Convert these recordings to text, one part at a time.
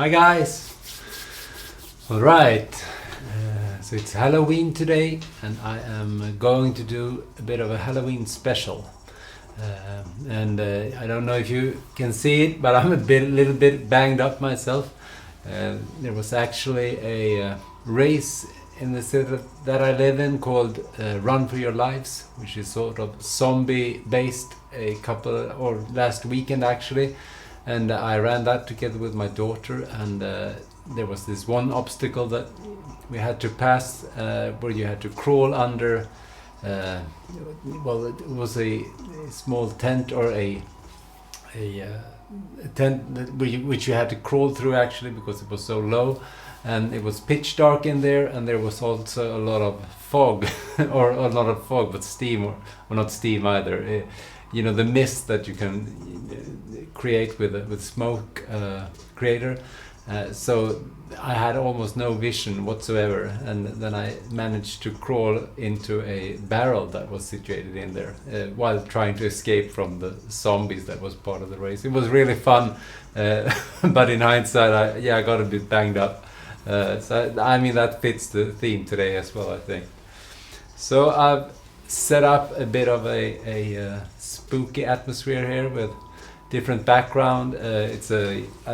Hi guys! Alright, so it's Halloween today and I am going to do a bit of a Halloween special. I don't know if you can see it, but I'm a little bit banged up myself. There was actually a race in the city that I live in called Run for Your Lives, which is sort of zombie based, last weekend actually. And I ran that together with my daughter, and there was this one obstacle that we had to pass where you had to crawl under it was a small tent or a tent which you had to crawl through actually because it was so low, and it was pitch dark in there, and there was also a lot of fog or not of fog but steam or not steam either, you know, the mist that you can create with smoke creator. So I had almost no vision whatsoever, and then I managed to crawl into a barrel that was situated in there while trying to escape from the zombies that was part of the race. It was really fun, but in hindsight I got a bit banged up. So I mean, that fits the theme today as well, I think. So I've set up a bit of a spooky atmosphere here with different background. I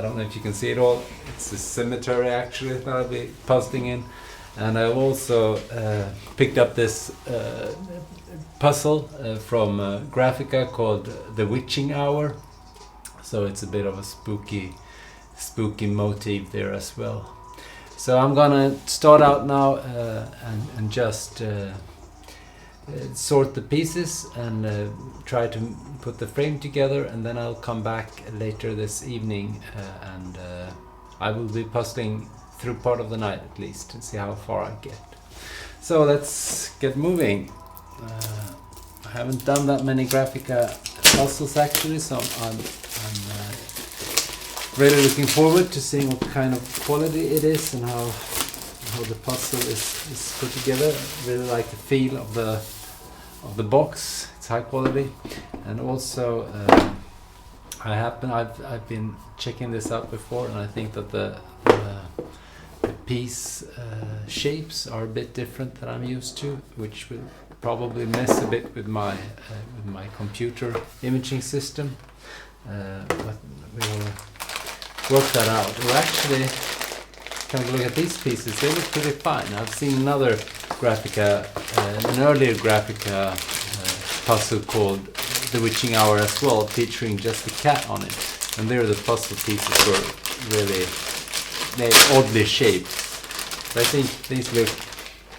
don't know if you can see it all. It's a cemetery actually that I'll be posting in, and I've also picked up this puzzle from Grafika called The Witching Hour. So it's a bit of a spooky motif there as well. So I'm gonna start out now and just sort the pieces and try to put the frame together, and then I'll come back later this evening and I will be puzzling through part of the night at least and see how far I get. So let's get moving. I haven't done that many Grafika puzzles actually, so I'm really looking forward to seeing what kind of quality it is and how the puzzle is put together. I really like the feel of the box. It's high quality, and also I've been checking this out before, and I think that the piece shapes are a bit different than I'm used to, which will probably mess a bit with my computer imaging system, but we will work that out. We're actually kind of look at these pieces. They look pretty fine. I've seen another Grafika, an earlier Grafika puzzle called The Witching Hour as well, featuring just a cat on it. And there the puzzle pieces were really oddly shaped. So I think these look,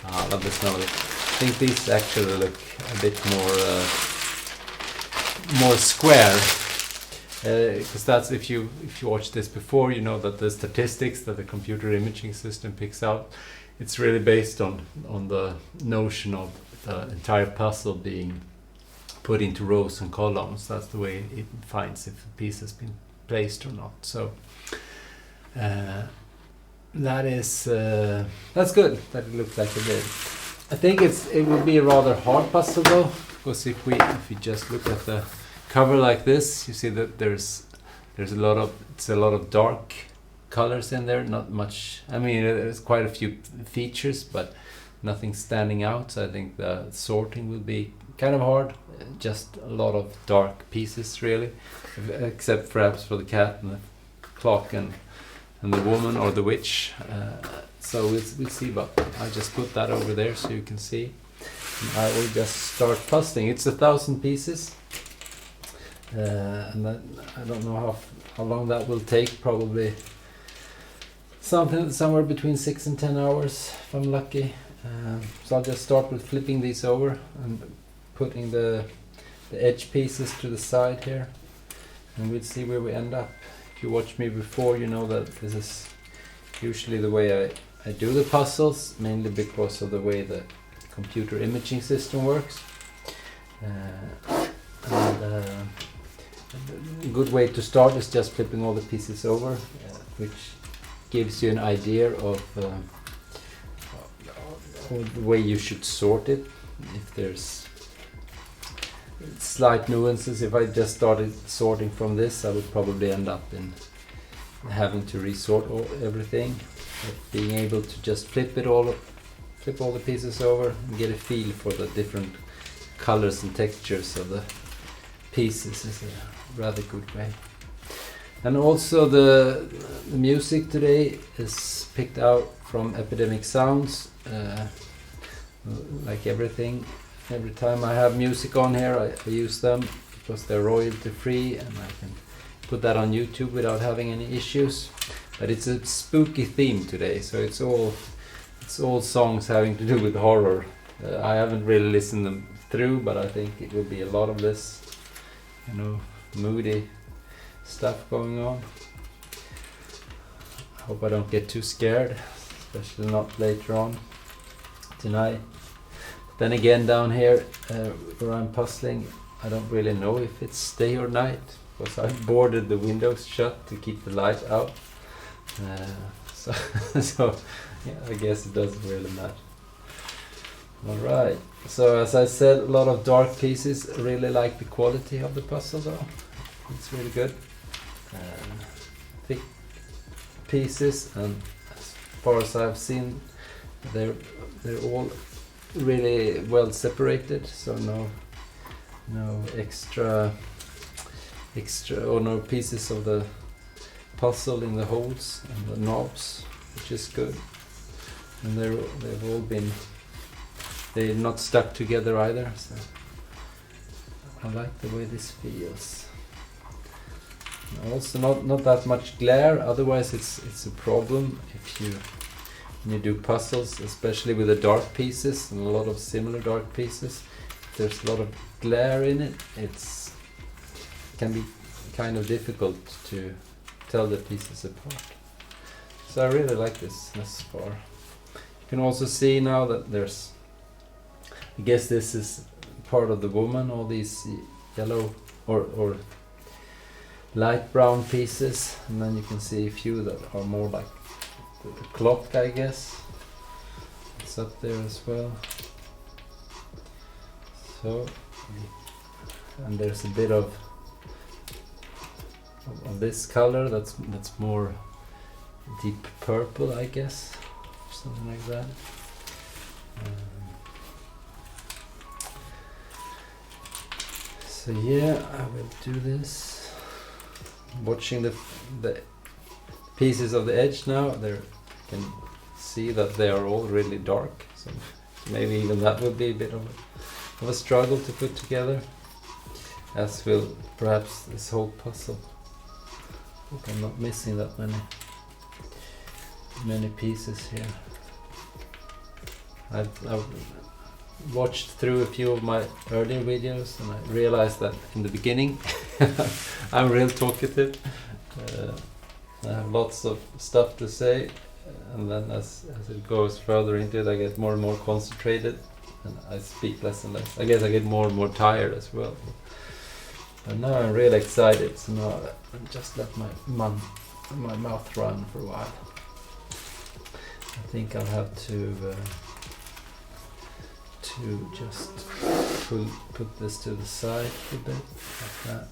I love the smell of it. I think these actually look a bit more square. Because that's, if you watched this before, you know that the statistics that the computer imaging system picks out, it's really based on the notion of the entire puzzle being put into rows and columns. That's the way it finds if a piece has been placed or not. So that's good that it looks like it did. I think it would be a rather hard puzzle though, because if you just look at the cover like this, you see that there's a lot of dark colors in there. Not much. I mean, there's quite a few features, but nothing standing out. So I think the sorting will be kind of hard. Just a lot of dark pieces, really, except perhaps for the cat and the clock and the woman or the witch. So we'll see. But I just put that over there so you can see. And I will just start puzzling. It's 1,000 pieces. And I don't know how long that will take. Probably somewhere between 6 and 10 hours if I'm lucky. So I'll just start with flipping these over and putting the edge pieces to the side here, and we'll see where we end up. If you watched me before, you know that this is usually the way I do the puzzles, mainly because of the way the computer imaging system works. A good way to start is just flipping all the pieces over, which gives you an idea of the way you should sort it. If there's slight nuances, if I just started sorting from this, I would probably end up having to resort everything, but being able to just flip all the pieces over and get a feel for the different colors and textures of the pieces is a rather good way. And also the music today is picked out from Epidemic Sounds, like everything. Every time I have music on here, I use them because they're royalty free and I can put that on YouTube without having any issues. But it's a spooky theme today, so it's all songs having to do with horror. I haven't really listened them through, but I think it will be a lot of this, moody stuff going on. I hope I don't get too scared, especially not later on tonight. Then again, down here where I'm puzzling, I don't really know if it's day or night because I've boarded the windows shut to keep the light out. So yeah, I guess it doesn't really matter. Alright, so as I said, a lot of dark pieces. I really like the quality of the puzzle though. It's really good. Thick pieces, and as far as I've seen, they're all really well separated, so no extra or no pieces of the puzzle in the holes and the knobs, which is good. And they're not stuck together either, so I like the way this feels. Also not that much glare, otherwise it's a problem when you do puzzles, especially with the dark pieces and a lot of similar dark pieces. If there's a lot of glare in it, it can be kind of difficult to tell the pieces apart. So I really like this thus far. You can also see now that there's, I guess this is part of the woman, all these yellow or light brown pieces, and then you can see a few that are more like the clock, I guess. It's up there as well. So, and there's a bit of this color that's more deep purple, I guess, something like that. So yeah, I will do this. Watching the pieces of the edge now, you can see that they are all really dark. So maybe even that would be a bit of a struggle to put together, as will perhaps this whole puzzle. Hope I'm not missing that many pieces here. I've watched through a few of my earlier videos and I realized that in the beginning I'm real talkative. I have lots of stuff to say, and then as it goes further into it I get more and more concentrated and I speak less and less. I guess I get more and more tired as well. But now I'm really excited, so now I'll just let my mouth run for a while. I think I'll have to just put this to the side a bit, like that,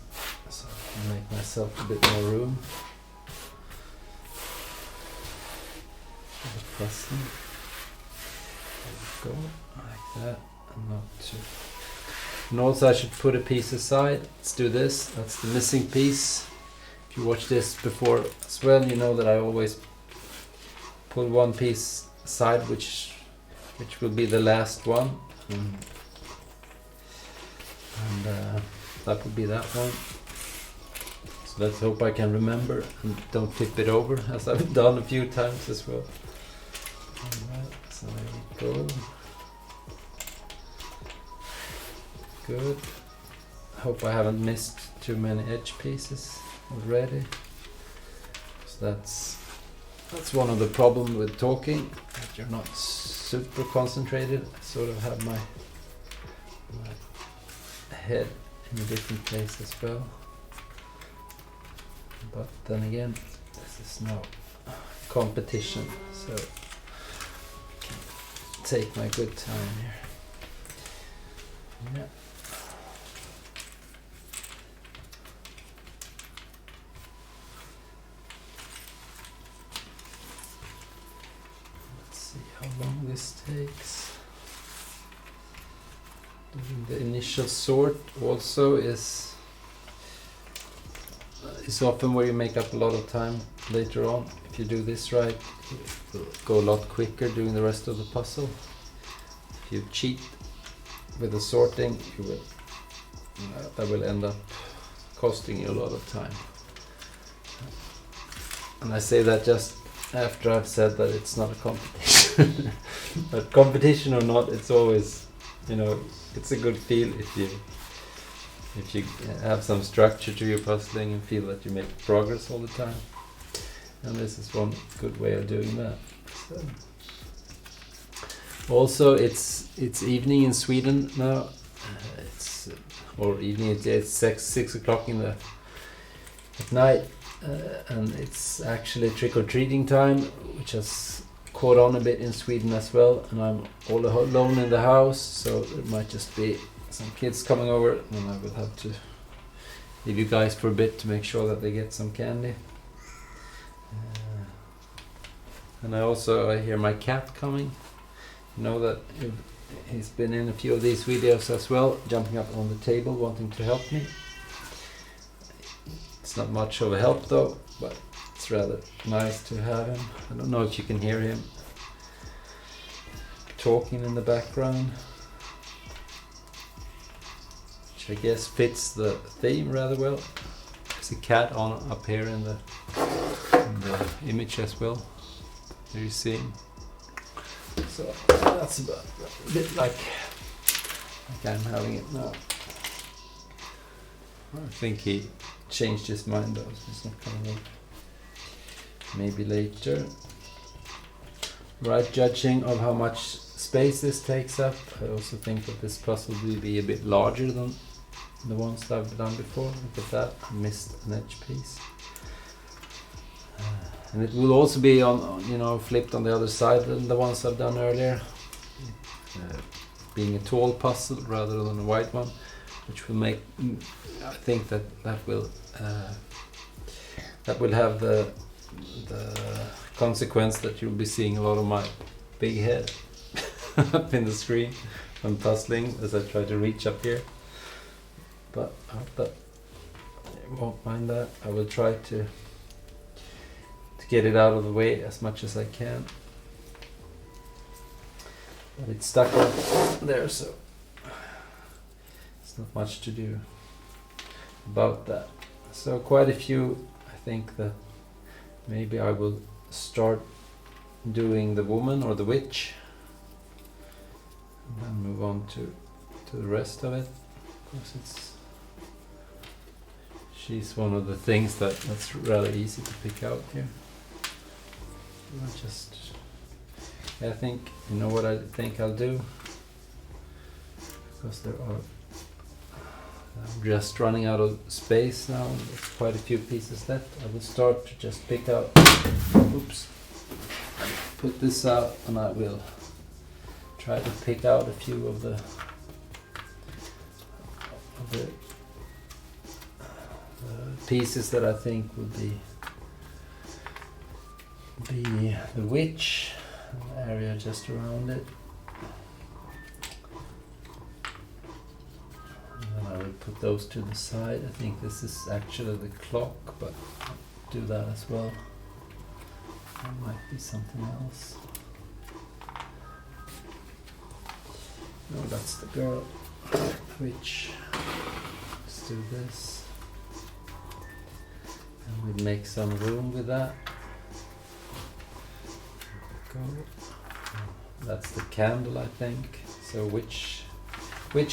so I can make myself a bit more room for the pressing. There we go, like that, and not too. And also I should put a piece aside. Let's do this. That's the missing piece. If you watched this before as well, you know that I always pull one piece aside, which will be the last one. And that would be that one. So let's hope I can remember and don't flip it over, as I've done a few times as well. Alright, so there we go. Good. Hope I haven't missed too many edge pieces already. So that's one of the problems with talking, that you're not super concentrated. I sort of have my head in a different place as well. But then again, this is no competition, so I can take my good time here. Yeah. this takes. The initial sort also is often where you make up a lot of time later on. If you do this right, it will go a lot quicker doing the rest of the puzzle. If you cheat with the sorting, that will end up costing you a lot of time. And I say that just after I've said that it's not a competition. But competition or not, it's always, it's a good feel if you have some structure to your puzzling and feel that you make progress all the time. And this is one good way of doing that. So. Also, it's evening in Sweden now. It's 6 o'clock at night, and it's actually trick-or-treating time, which has caught on a bit in Sweden as well. And I'm all alone in the house, so there might just be some kids coming over, and I will have to leave you guys for a bit to make sure that they get some candy. And I hear my cat coming. You know that he's been in a few of these videos as well, jumping up on the table wanting to help me. It's not much of a help though, but it's rather nice to have him. I don't know if you can hear him talking in the background, which I guess fits the theme rather well. There's a cat up here in the image as well. There you see him. So that's about a bit like I'm having it now. I think he changed his mind though, so he's not coming over. Maybe later. Right, judging of how much space this takes up, I also think that this puzzle will be a bit larger than the ones that I've done before. Look at that, I missed an edge piece. And it will also be flipped on the other side than the ones I've done earlier. Being a tall puzzle rather than a wide one, which will make, I think that will have the consequence that you'll be seeing a lot of my big head up in the screen when puzzling as I try to reach up here. But I hope that you won't mind that. I will try to get it out of the way as much as I can. But it's stuck on there, so it's not much to do about that. So quite a few, I think that maybe I will start doing the woman or the witch and then move on to the rest of it. Of course she's one of the things that's rather easy to pick out here. I think, you know what I think I'll do? Because I'm just running out of space now. There's quite a few pieces left. I will start to just pick out, put this out, and I will try to pick out a few of the pieces that I think will be the witch, and the area just around it. And then I will put those to the side. I think this is actually the clock, but I'll do that as well. There might be something else. No, that's the girl. Witch. Let's do this. And we'll make some room with that. That's the candle, I think. So which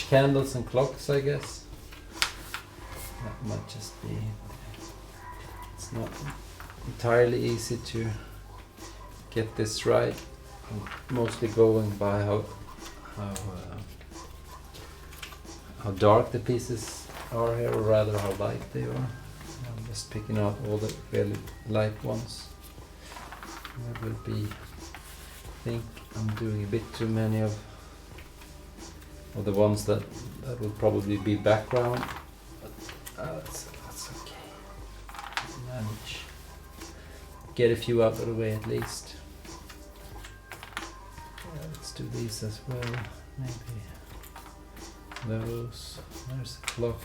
candles and clocks, I guess. That might just be. It's not entirely easy to get this right. I'm mostly going by how dark the pieces are here, or rather how light they are. I'm just picking out all the really light ones. There will be. I think I'm doing a bit too many of the ones that will probably be background, but that's okay. Manage. Get a few out of the way at least. let's do these as well. Maybe those. There's a clock.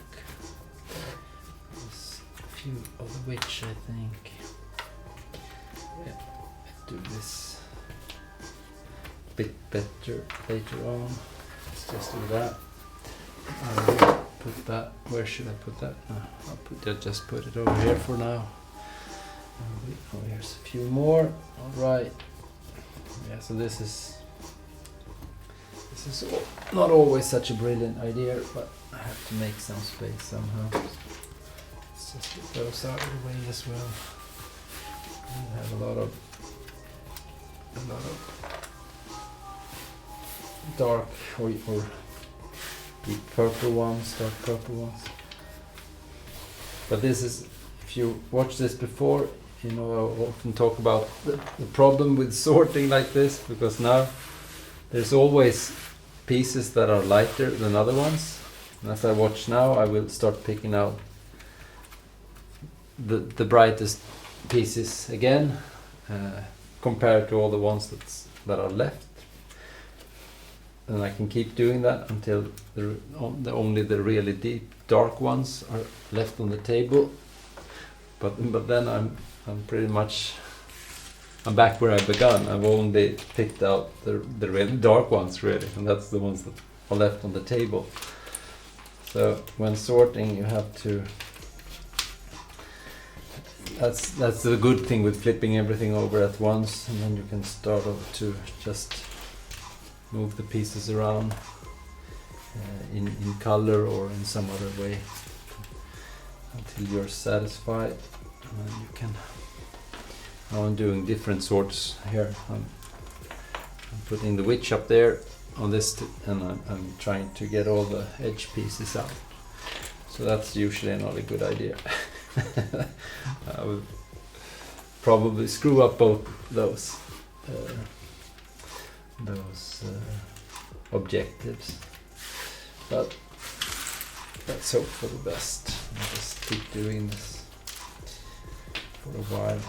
There's a few of the witch, I think. Yeah, let's do this a bit better later on. Let's just do that. I will put that. Where should I put that? I'll just put it over here for now. Oh, here's a few more. All right. Yeah. So this is not always such a brilliant idea, but I have to make some space somehow. Let's just get those out of the way as well. We have a lot of dark or deep purple ones, dark purple ones. But this is, if you watch this before, you know I often talk about the problem with sorting like this, because now there's always pieces that are lighter than other ones. And as I watch now, I will start picking out the brightest pieces again, compared to all the ones that are left. And I can keep doing that until only the really deep dark ones are left on the table. But then I'm pretty much back where I began. I've only picked out the really dark ones really, and that's the ones that are left on the table. So when sorting, you have to. That's the good thing with flipping everything over at once, and then you can start off to just move the pieces around in color or in some other way until you're satisfied. And then you can. Now I'm doing different sorts here. I'm putting the witch up there on this, and I'm trying to get all the edge pieces out. So that's usually not a good idea. I would probably screw up both those objectives, but let's hope for the best. I'll just keep doing this for a while.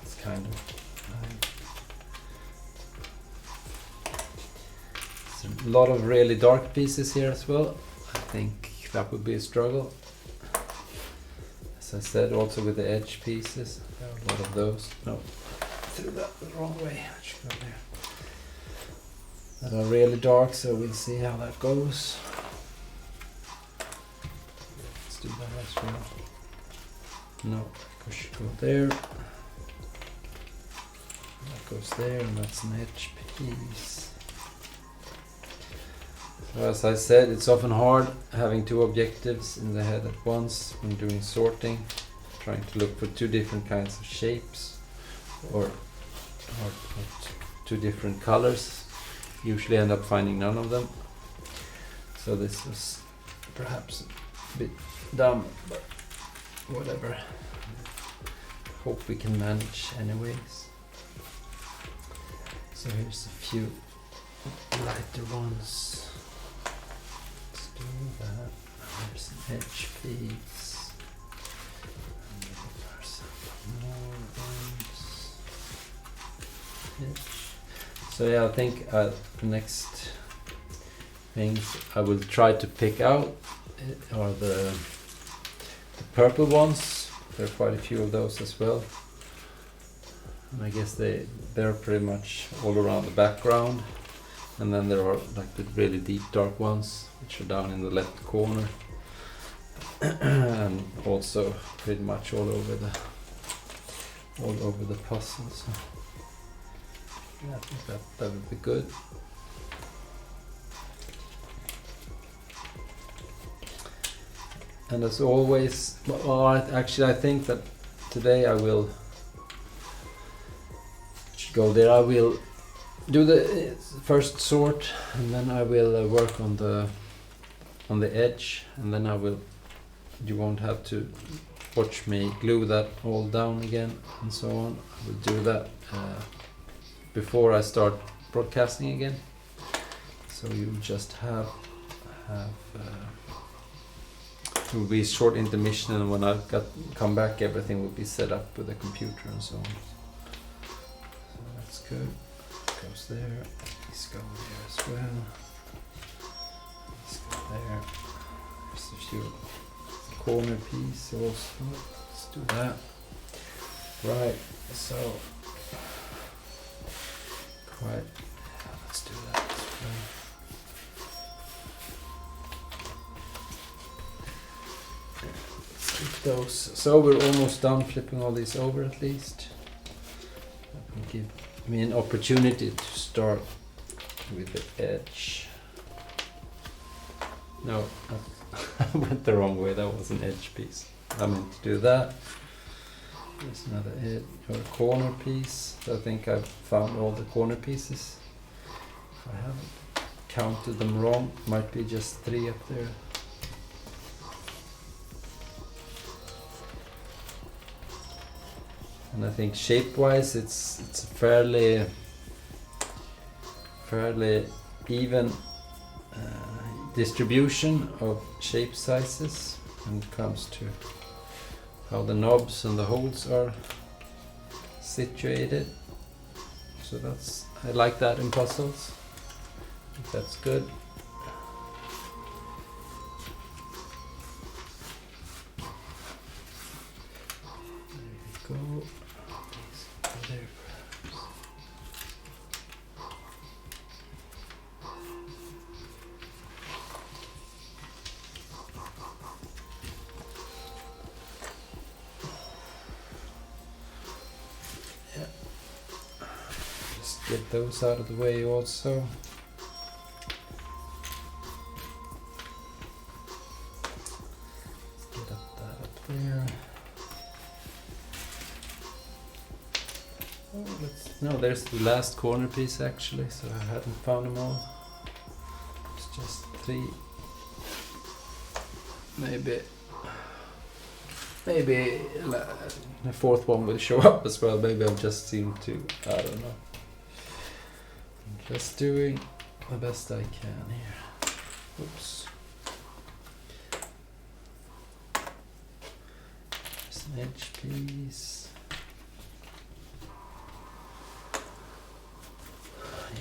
It's kind of there's a lot of really dark pieces here as well. I think that would be a struggle. As I said, also with the edge pieces, there are a lot of those. No, threw that the wrong way. I should go there. That are really dark, so we'll see how that goes. Let's do that as well. No, I should go there. That goes there, and that's an edge piece. So as I said, it's often hard having two objectives in the head at once when doing sorting, trying to look for two different kinds of shapes or two different colors. Usually end up finding none of them. So this was perhaps a bit dumb, but whatever. Hope we can manage anyways. So here's a few lighter ones. Let's do that. There's an edge piece. And there's some more ones. Edge. So yeah, I think the next things I will try to pick out are the purple ones. There are quite a few of those as well. And I guess they're pretty much all around the background. And then there are like the really deep dark ones, which are down in the left corner. And also pretty much all over the puzzle. So yeah, I think that would be good. And as always, I think that today I will go there. I will do the first sort, and then I will work on the edge, and then you won't have to watch me glue that all down again and so on. I will do that before I start broadcasting again. So you just have it will be a short intermission, and when I come back, everything will be set up with the computer and so on. So that's good. goes there. These go there as well. These go there. There's a few corner piece also. Let's do that. Right, so quite. Let's do that as well. Let's keep those. So we're almost done flipping all these over at least. That will give me an opportunity to start with the edge. No, I went the wrong way. That was an edge piece. I meant to do that. There's another edge or corner piece. I think I've found all the corner pieces. If I haven't counted them wrong, might be just 3 up there. And I think shape-wise, it's a fairly even distribution of shape sizes when it comes to how the knobs and the holes are situated. So I like that in puzzles. I think that's good. There we go. These go there perhaps. Get those out of the way also. Let's get that up there. Oh, no, there's the last corner piece actually, so I hadn't found them all. It's just 3. Maybe the 4th one will show up as well. Maybe I've just seemed to, I don't know. Just doing the best I can here. Oops. There's an edge piece.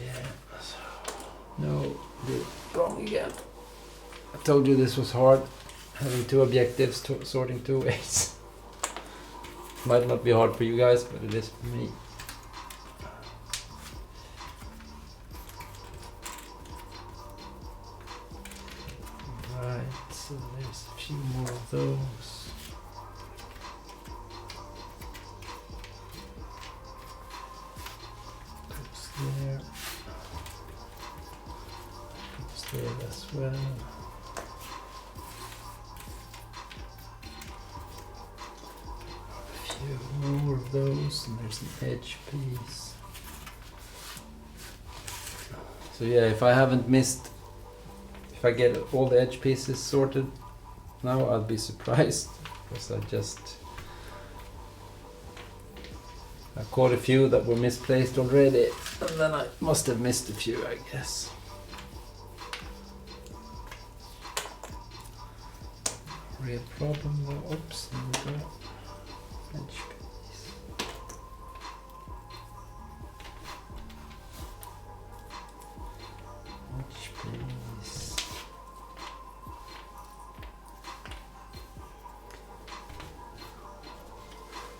Yeah. No, did it wrong again. I told you this was hard. Having 2 objectives, sorting 2 ways. Might not be hard for you guys, but it is for me. So there's a few more of those. Goes there. Goes there as well. A few more of those, and there's an edge piece. So yeah, if I get all the edge pieces sorted now, I'll be surprised, because I caught a few that were misplaced already, and then I must have missed a few, I guess. Real problem though. Oops, there we go. Edge piece. Edge piece.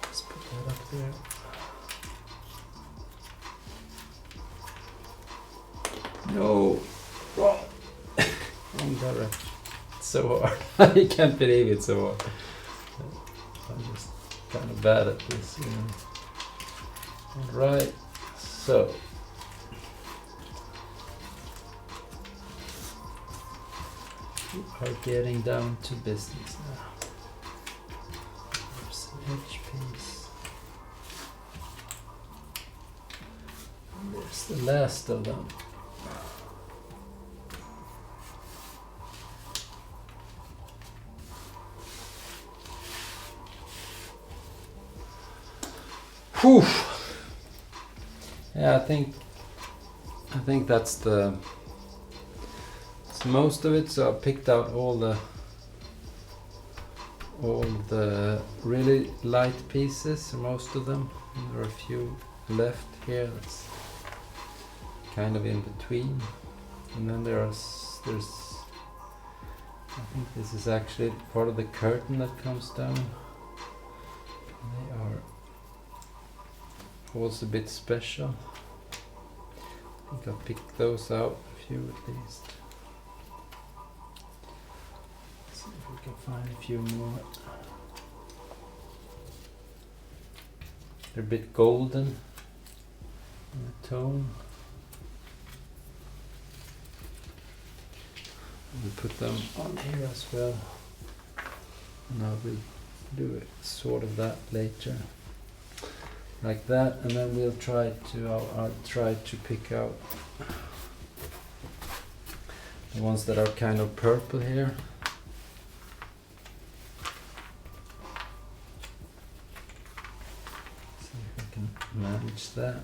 Let's put that up there. No, wrong. Wrong direction. It's so hard. I can't believe it's so hard. I'm just kind of bad at this, you know. Alright, so. We are getting down to business now. There's an edge piece. And there's the last of them. Whew. Yeah, I think that's most of it. So I picked out all the really light pieces, most of them. And there are a few left here. kind of in between, and then there's I think this is actually part of the curtain that comes down. They are also a bit special. I think I'll pick those out, a few at least. Let's see if we can find a few more. They're a bit golden in the tone. We'll put them on here as well. And I will do it sort of that later. Like that, and then we'll try to, I'll try to pick out the ones that are kind of purple here. See if I can manage that.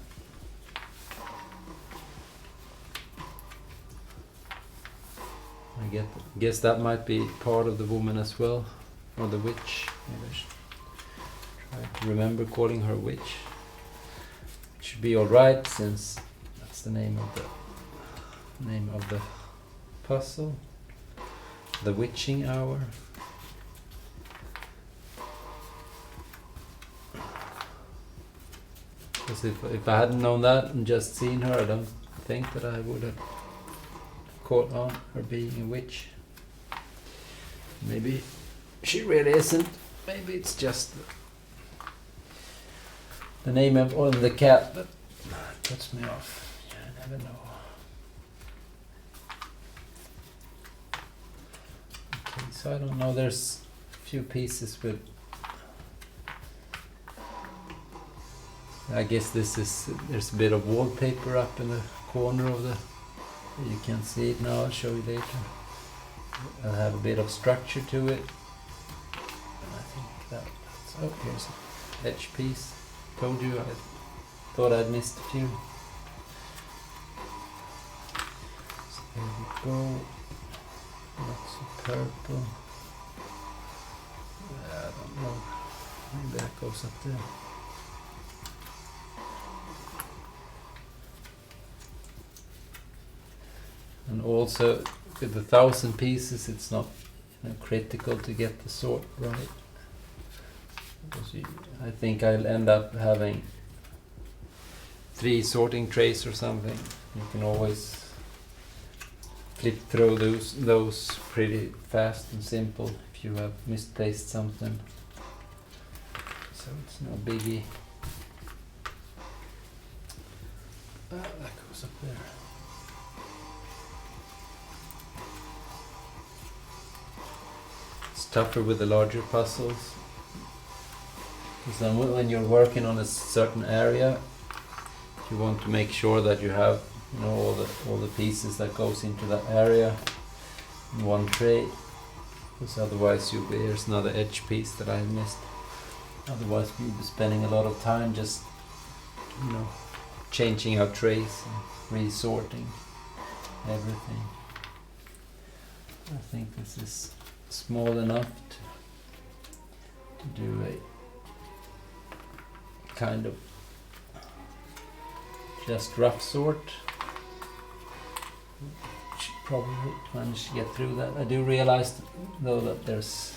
I guess that might be part of the woman as well, or the witch. Maybe I should try to remember calling her witch. It should be all right, since that's the name of the puzzle. The witching hour. Because if I hadn't known that and just seen her, I don't think that I would have caught on her being a witch. Maybe she really isn't. Maybe it's just the name of the cat that puts me off. Yeah, I never know. Okay, so I don't know. There's a few pieces with. I guess there's a bit of wallpaper up in the corner of the. You can see it now. I'll show you later. I'll have a bit of structure to it. And I think that's. Oh, here's an edge piece. Told you I thought I'd missed a few. So there we go. Lots of purple. I don't know. Maybe that goes up there. And also with the 1,000 pieces, it's not critical to get the sort right. I think I'll end up having 3 sorting trays or something. You can always flip through those pretty fast and simple if you have misplaced something. So it's no biggie. That goes up there. It's tougher with the larger puzzles. Because then when you're working on a certain area, you want to make sure that you have all the pieces that goes into that area in one tray. Because otherwise there's another edge piece that I missed. Otherwise we'll be spending a lot of time just changing out trays and resorting everything. I think this is small enough to do a kind of just rough sort. Should probably manage to get through that. I do realize though that there's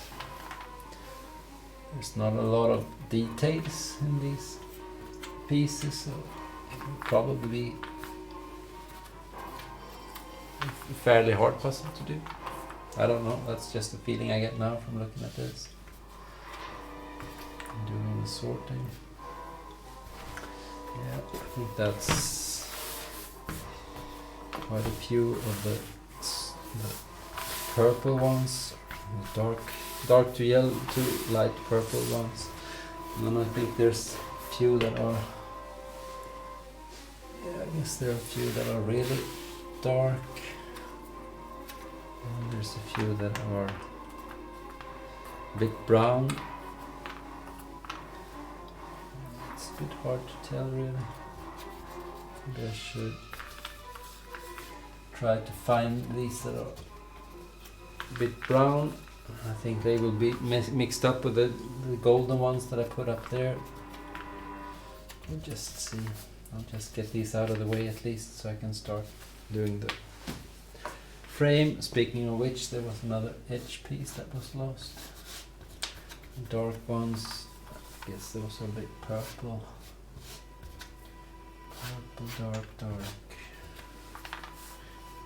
not a lot of details in these pieces, so it will probably be a fairly hard puzzle to do. I don't know, that's just the feeling I get now from looking at this. I'm doing the sorting. Yeah, I think that's quite a few of the purple ones, dark to yellow to light purple ones. And then I think there's a few that are, I guess there are a few that are really dark. And there's a few that are a bit brown. It's a bit hard to tell really. Maybe I should try to find these that are a bit brown. I think they will be mixed up with the golden ones that I put up there. We'll just see. I'll just get these out of the way at least so I can start doing the frame. Speaking of which, there was another edge piece that was lost. Dark ones, I guess those are a bit purple. Purple, dark, dark.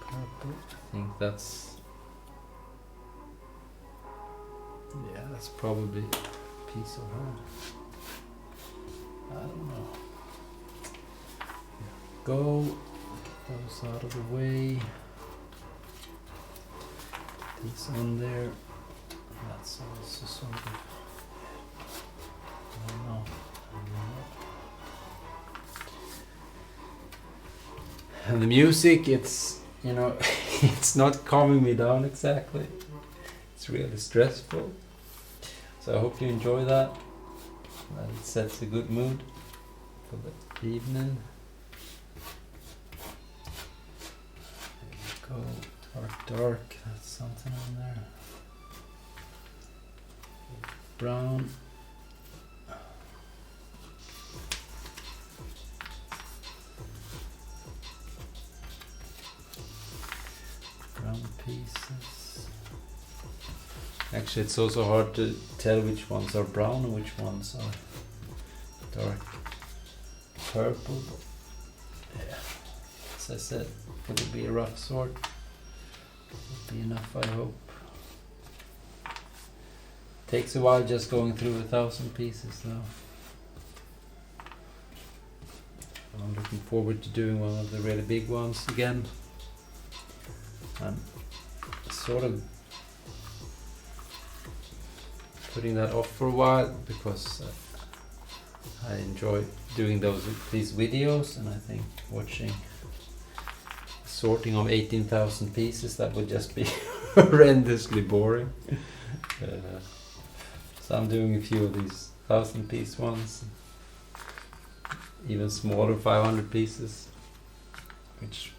Purple, I think that's... yeah, that's probably a piece of her. I don't know. Go, get those out of the way. These on there. That's also sort of... I don't know. And the music, it's, you know, it's not calming me down exactly. It's really stressful. So I hope you enjoy that. It sets a good mood for the evening. There we go. Dark, dark. That's something on there. Brown. Brown pieces. Actually, it's also hard to tell which ones are brown and which ones are dark purple. Yeah, as I said, it will be a rough sort. It'll be enough, I hope. Takes a while just going through 1,000 pieces though. I'm looking forward to doing one of the really big ones again. I'm sort of putting that off for a while because I enjoy doing these videos, and I think watching sorting of 18,000 pieces, that would just be horrendously boring. So I'm doing a few of these 1,000 piece ones, even smaller 500 pieces, which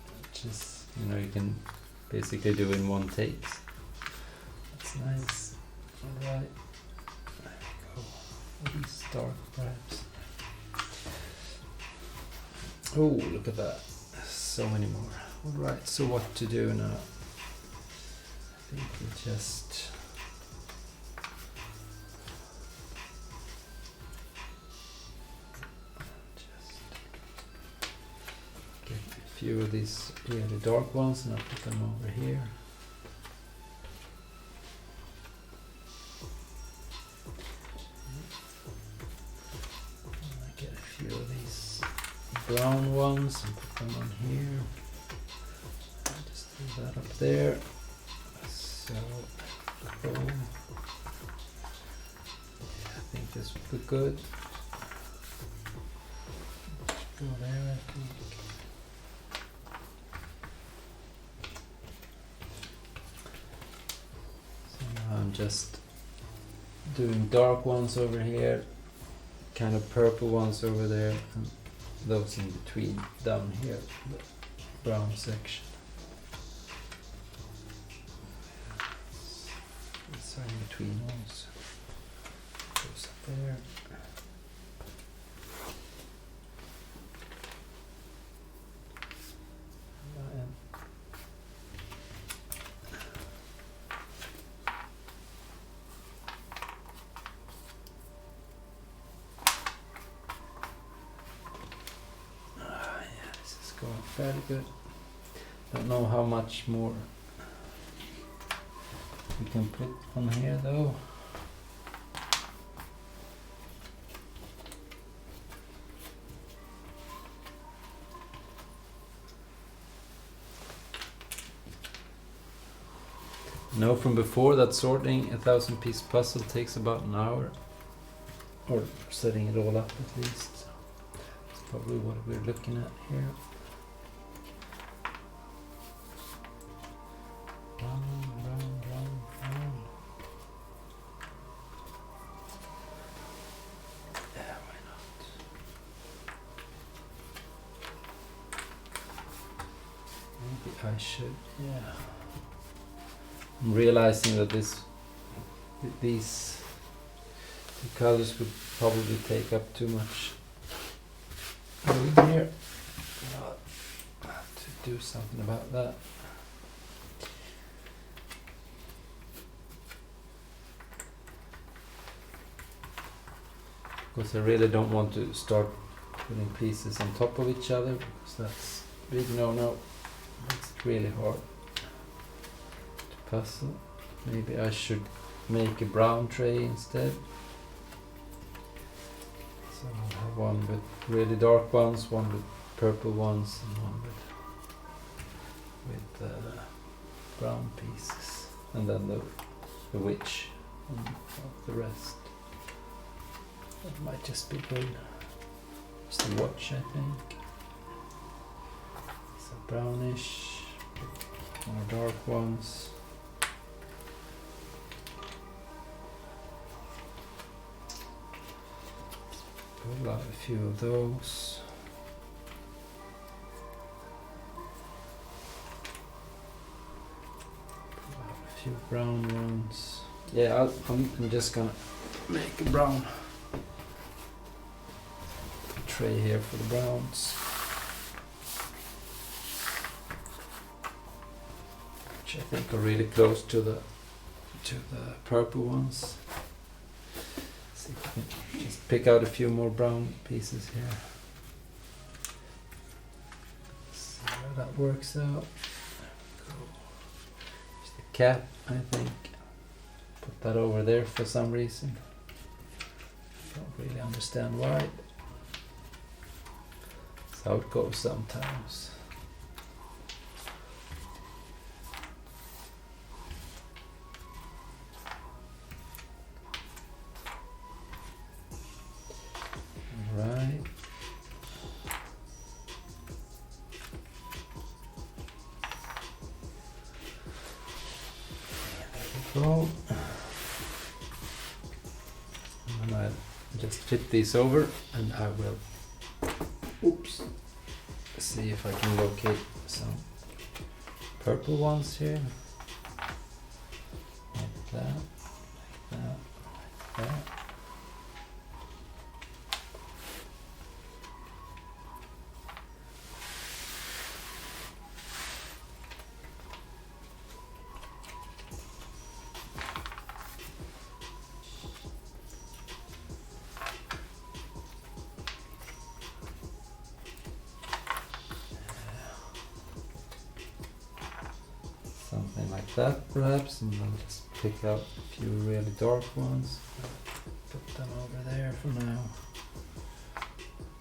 is, you know, you can basically do in one take. That's nice. Alright. These dark perhaps. Oh, look at that. So many more. Alright, so what to do now? I think we just get a few of these really dark ones and I'll put them over here. Brown ones and put them on here. I'll just do that up there. So, boom. Yeah, I think this would look good. Go there, I think. So now I'm just doing dark ones over here, kind of purple ones over there, and those in between down here, the brown section. These are in between ones. Goes up there. Going fairly good. Don't know how much more we can put on here though. Know from before that sorting a 1,000 piece puzzle takes about an hour, or setting it all up at least. That's probably what we're looking at here. Yeah, why not? Maybe I should, yeah. I'm realizing that these colors would probably take up too much doing here. I'll have to do something about that. Because I really don't want to start putting pieces on top of each other, because that's a big no-no. It's really hard to puzzle. Maybe I should make a brown tray instead. So I'll have one with really dark ones, one with purple ones, and one with brown pieces, and then the witch and the rest. That might just be good. Just a watch, I think. So brownish, more dark ones. Pull out a few of those. Pull out a few brown ones. Yeah, I'm just gonna make a brown tray here for the browns, which I think are really close to the purple ones. See if I can just pick out a few more brown pieces here. See how that works out. Just a cap, I think. Put that over there for some reason. Don't really understand why. That's how it goes sometimes. Right. There we go. And I'll just flip these over, and I will see if I can locate some purple ones here. Like that, like that, like that. Something like that perhaps, and then just pick out a few really dark ones. Put them over there for now.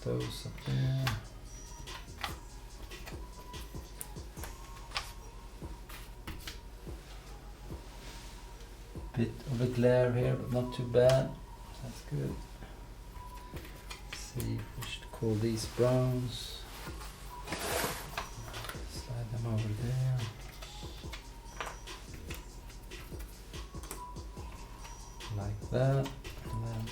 Those up there. Bit of a glare here, but not too bad. That's good. Let's see if we should call these browns. Slide them over there. Like that, and then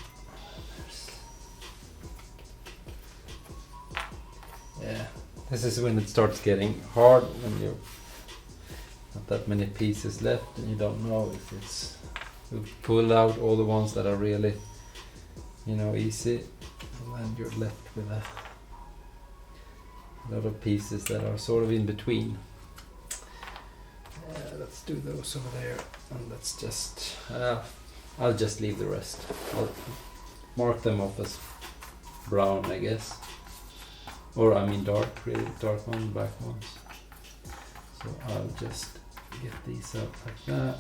yeah, this is when it starts getting hard, when you not that many pieces left and you don't know if it's, you pull out all the ones that are really, you know, easy, and then you're left with a lot of pieces that are sort of in between. Let's do those over there, and let's just I'll just leave the rest. I'll mark them off as brown, I guess. Or I mean dark, really dark ones, black ones. So I'll just get these out like that.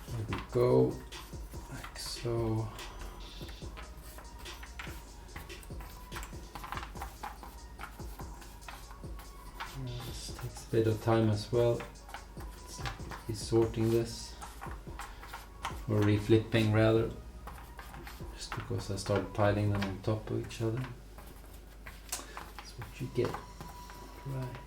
There we go. Like so. This takes a bit of time as well. He's sorting this, or reflipping rather, just because I started piling them on top of each other. That's what you get, right?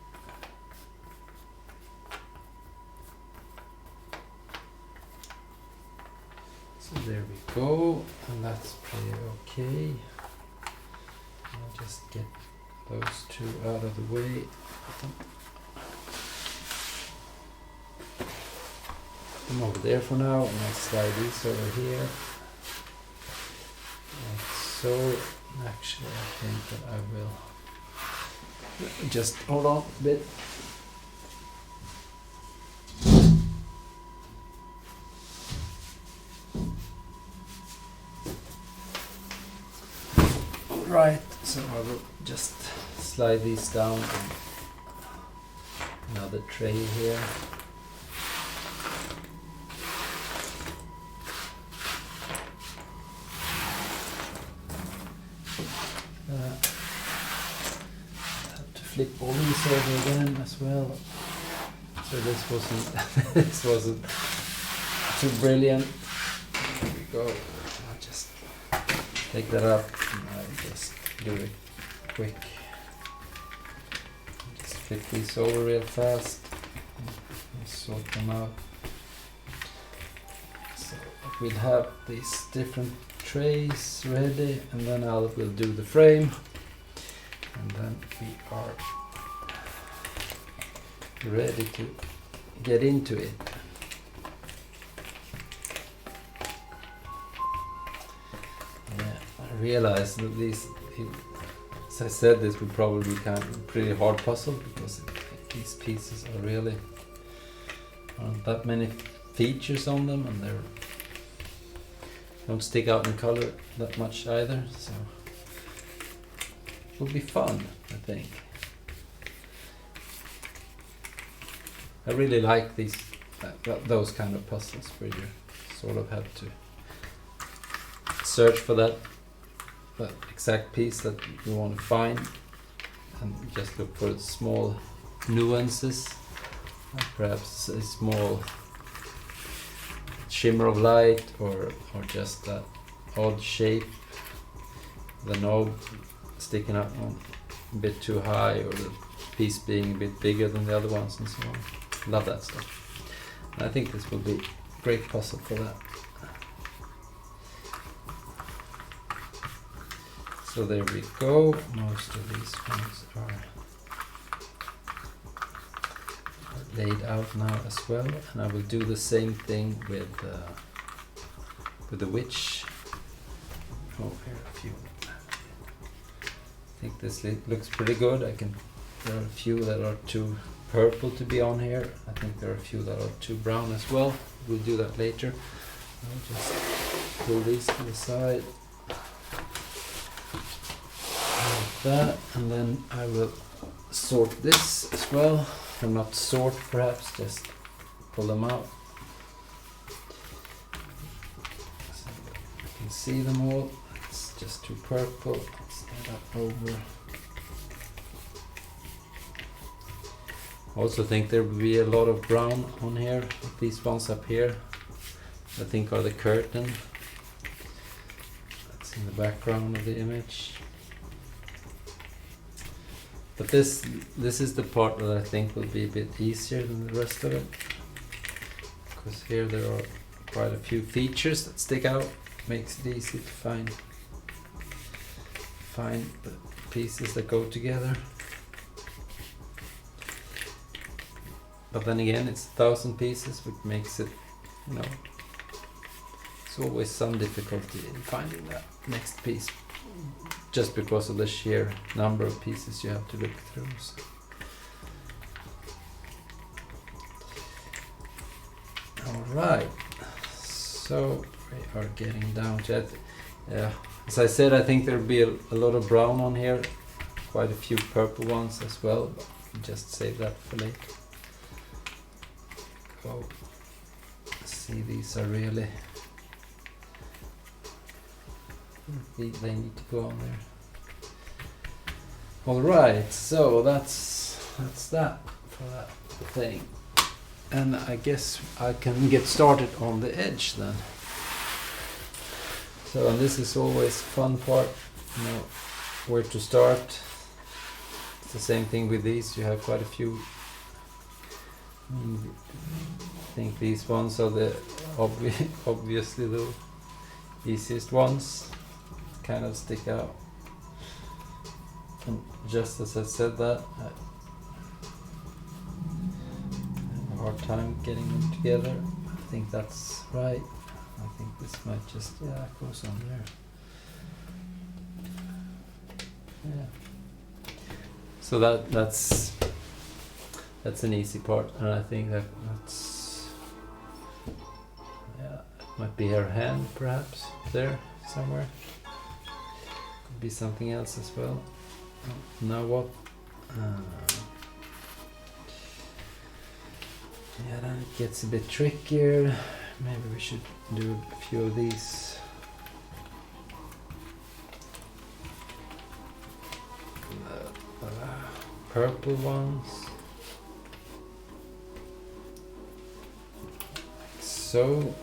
So there we go, and that's pretty okay. I'll just get those two out of the way. Them over there for now, and I'll slide these over here, like so. Actually, I think that I will just hold on a bit. Right, so I will just slide these down on another tray here. Have to flip all these over again as well. So this wasn't this wasn't too brilliant. There we go. I'll just take that up and I'll just do it quick. Just flip these over real fast and sort them out. So we'll have these different trays ready, and then we'll do the frame, and then we are ready to get into it. Yeah, I realized that as I said, this would probably be kind of a pretty hard puzzle because these pieces are really aren't that many features on them, and they're don't stick out in color that much either, so it will be fun, I think. I really like those kind of puzzles where you sort of have to search for that exact piece that you want to find, and just look for small nuances, perhaps a small shimmer of light, or just that odd shape, the knob sticking up a bit too high, or the piece being a bit bigger than the other ones, and so on. Love that stuff. And I think this will be a great puzzle for that. So there we go. Most of these ones are laid out now as well, and I will do the same thing with the witch. Oh, here are a few. I think this looks pretty good. There are a few that are too purple to be on here. I think there are a few that are too brown as well. We'll do that later. I'll just pull these to the side like that, and then I will sort this as well. Or not sort, perhaps, just pull them out so you can see them all. It's just too purple. Let's get that over. I also think there will be a lot of brown on here. These ones up here, I think, are the curtain. That's in the background of the image. But this is the part that I think will be a bit easier than the rest of it, because here there are quite a few features that stick out. Makes it easy to find the pieces that go together. But then again, it's 1,000 pieces, which makes it, it's always some difficulty in finding that next piece, just because of the sheer number of pieces you have to look through. Alright, so we are getting down to it. As I said, I think there'll be a lot of brown on here, quite a few purple ones as well, but we'll just save that for later. Go. See, these are really, they need to go on there. Alright, so that's that for that thing. And I guess I can get started on the edge then. So, and this is always fun part, where to start. It's the same thing with these, you have quite a few. I think these ones are the obviously the easiest ones, kind of stick out. And just as I said that, I have a hard time getting them together. I think that's right. I think this might just, it goes on there. Yeah. So that's an easy part, and I think that's yeah, might be her hand perhaps there somewhere. Could be something else as well. Now what? Yeah, then it gets a bit trickier. Maybe we should do a few of these. Purple ones. So,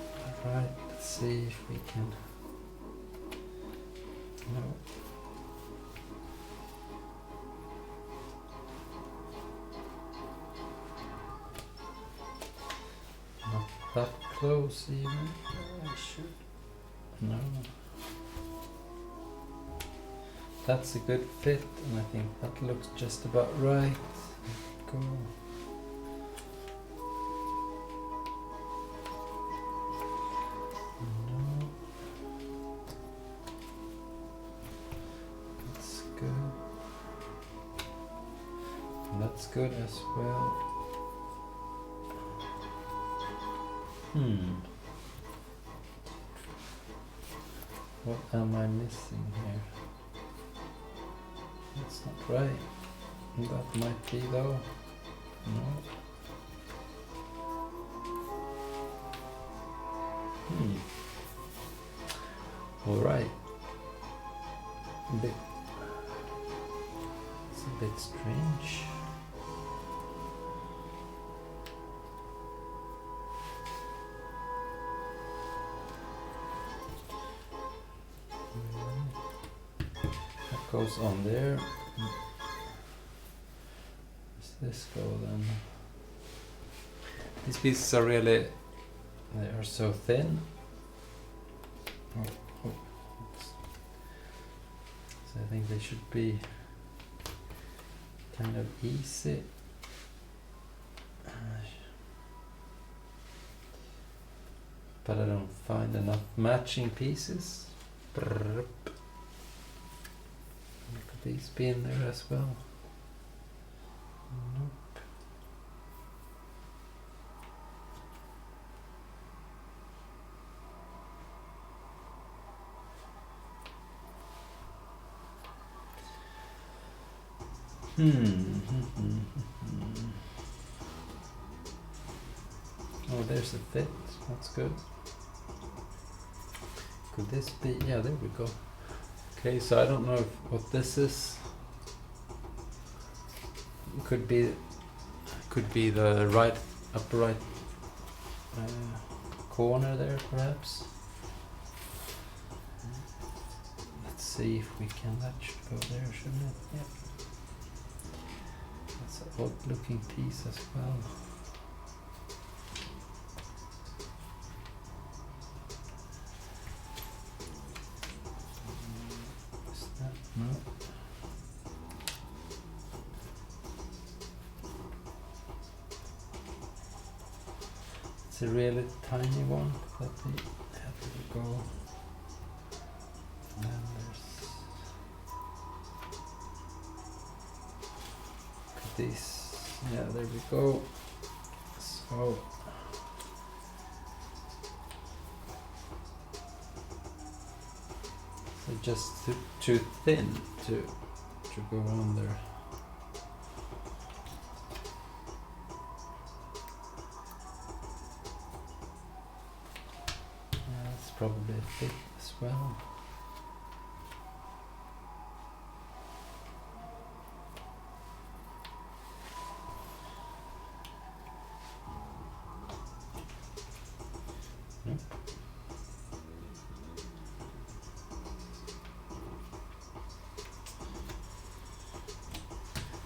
right, let's see if we can. No. Not that close even. I should. No. That's a good fit, and I think that looks just about right. Go. No. That's good. And that's good as well. What am I missing here? That's not right. That might be though. No. Alright. It's a bit strange. That goes on there. Does this go then? These pieces are really, they are so thin. Oh. So I think they should be kind of easy. But I don't find enough matching pieces. Could these be in there as well? Nope. Oh, there's a fit. That's good. Could this be? Yeah, there we go. Okay, so I don't know what this is. Could be the right upper right corner there, perhaps. Let's see if we can. That should go there, shouldn't it? Yeah. That's an odd-looking piece as well. Is that no? It's a really tiny one that we have to go. And then there's this. Yeah, there we go. So just too thin to go on there. Probably a fit as well. Nope.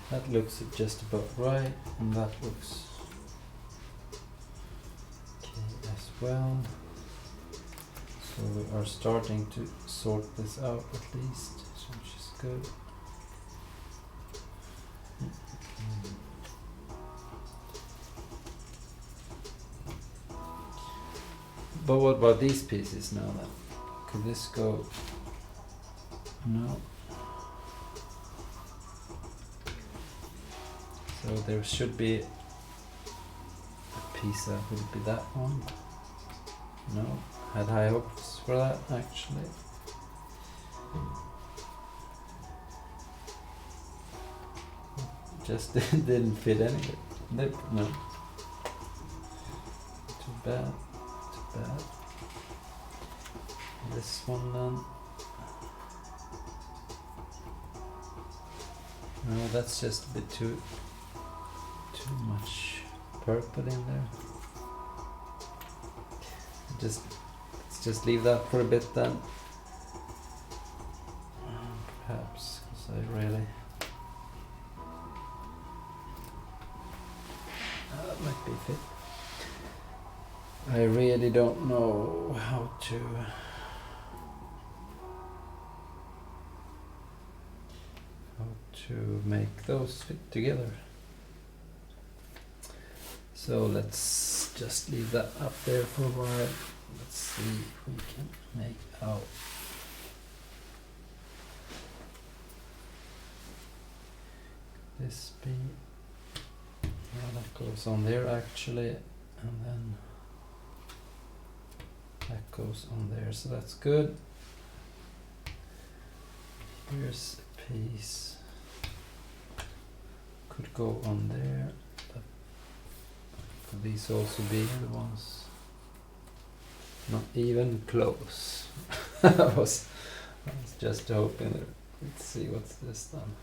That looks just about right, and that looks okay as well. So we are starting to sort this out at least, which is good. But what about these pieces now then? Could this go? No. So there should be a piece that would be that one. No, had high hopes for that actually. Just didn't fit anyway. Nope, no. Too bad, too bad. This one then. No, that's just a bit too much purple in there. Let's just leave that for a bit then. Perhaps, because I really... that might be fit. I really don't know how to make those fit together. So let's just leave that up there for a while. Let's see if we can make out. This be, yeah, that goes on there actually, and then that goes on there, so that's good. Here's a piece, could go on there, but could these also be the ones? Not even close. I was just hoping that, let's see what's this then.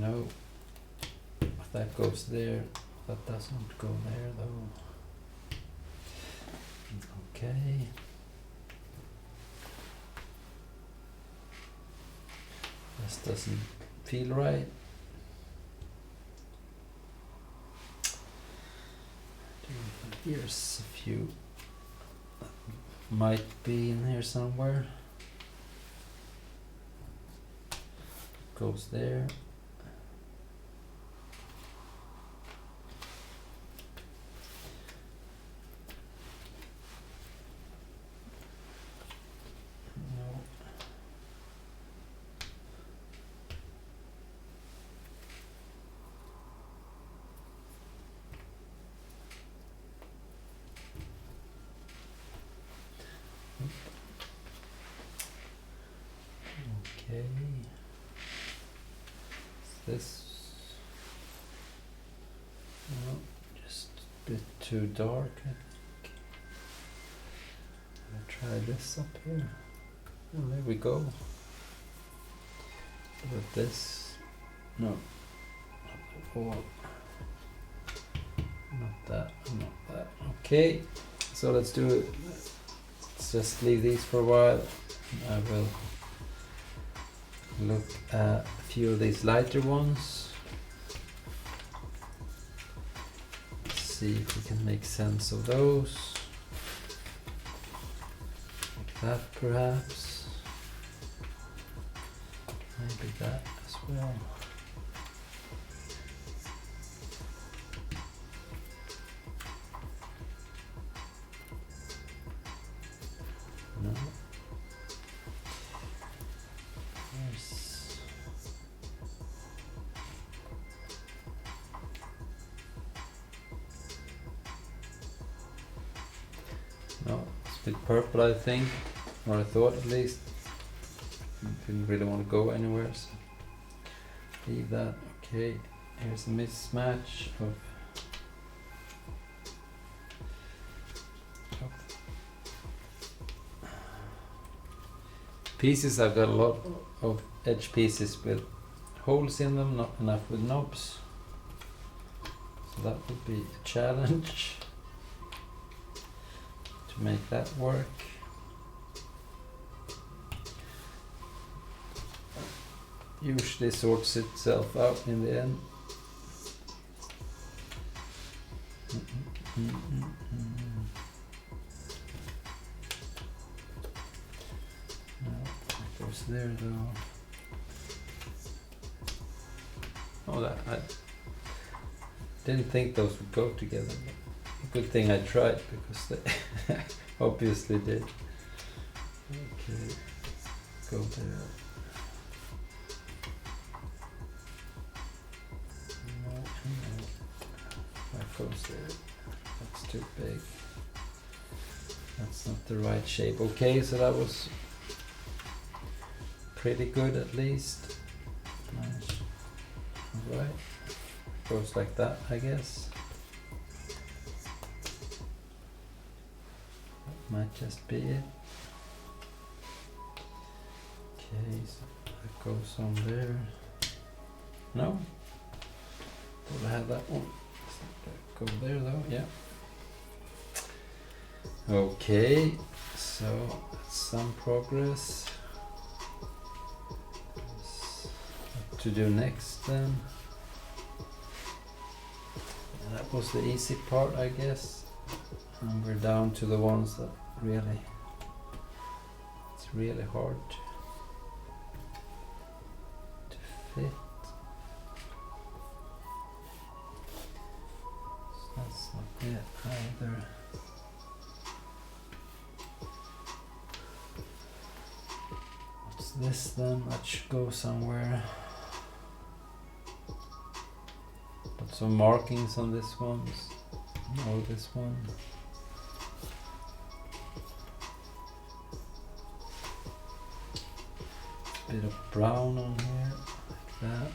No, that goes there, that doesn't go there though. Okay. This doesn't feel right. Here's a few that might be in here somewhere. Goes there. Okay. This, no, just a bit too dark, I think. I'll try this up here. Oh, there we go. With this, no, not all. Not that, not that. Okay, so let's do it. Let's just leave these for a while. I will look at a few of these lighter ones. See if we can make sense of those. Like that perhaps. Maybe that as well. No. There's no, it's a bit purple I think, or I thought at least. Didn't really want to go anywhere, so leave that. Okay, here's a mismatch of pieces. I've got a lot of edge pieces with holes in them, not enough with knobs. So that would be a challenge to make that work. Usually sorts itself out in the end. No, that goes there though. Oh, that I didn't think those would go together. Good thing I tried, because they obviously did. Okay, go there. the right shape. Okay, so that was pretty good at least. Nice. Alright, goes like that, I guess. That might just be it. Okay, so that goes on there. No? Do I have that one? Go there though, yeah. Okay, so that's some progress. What to do next then? And that was the easy part, I guess. And we're down to the ones that really, it's really hard to fit. So that's not it either. What's this then? That should go somewhere. Put some markings on this one. No, this one. Bit of brown on here, like that.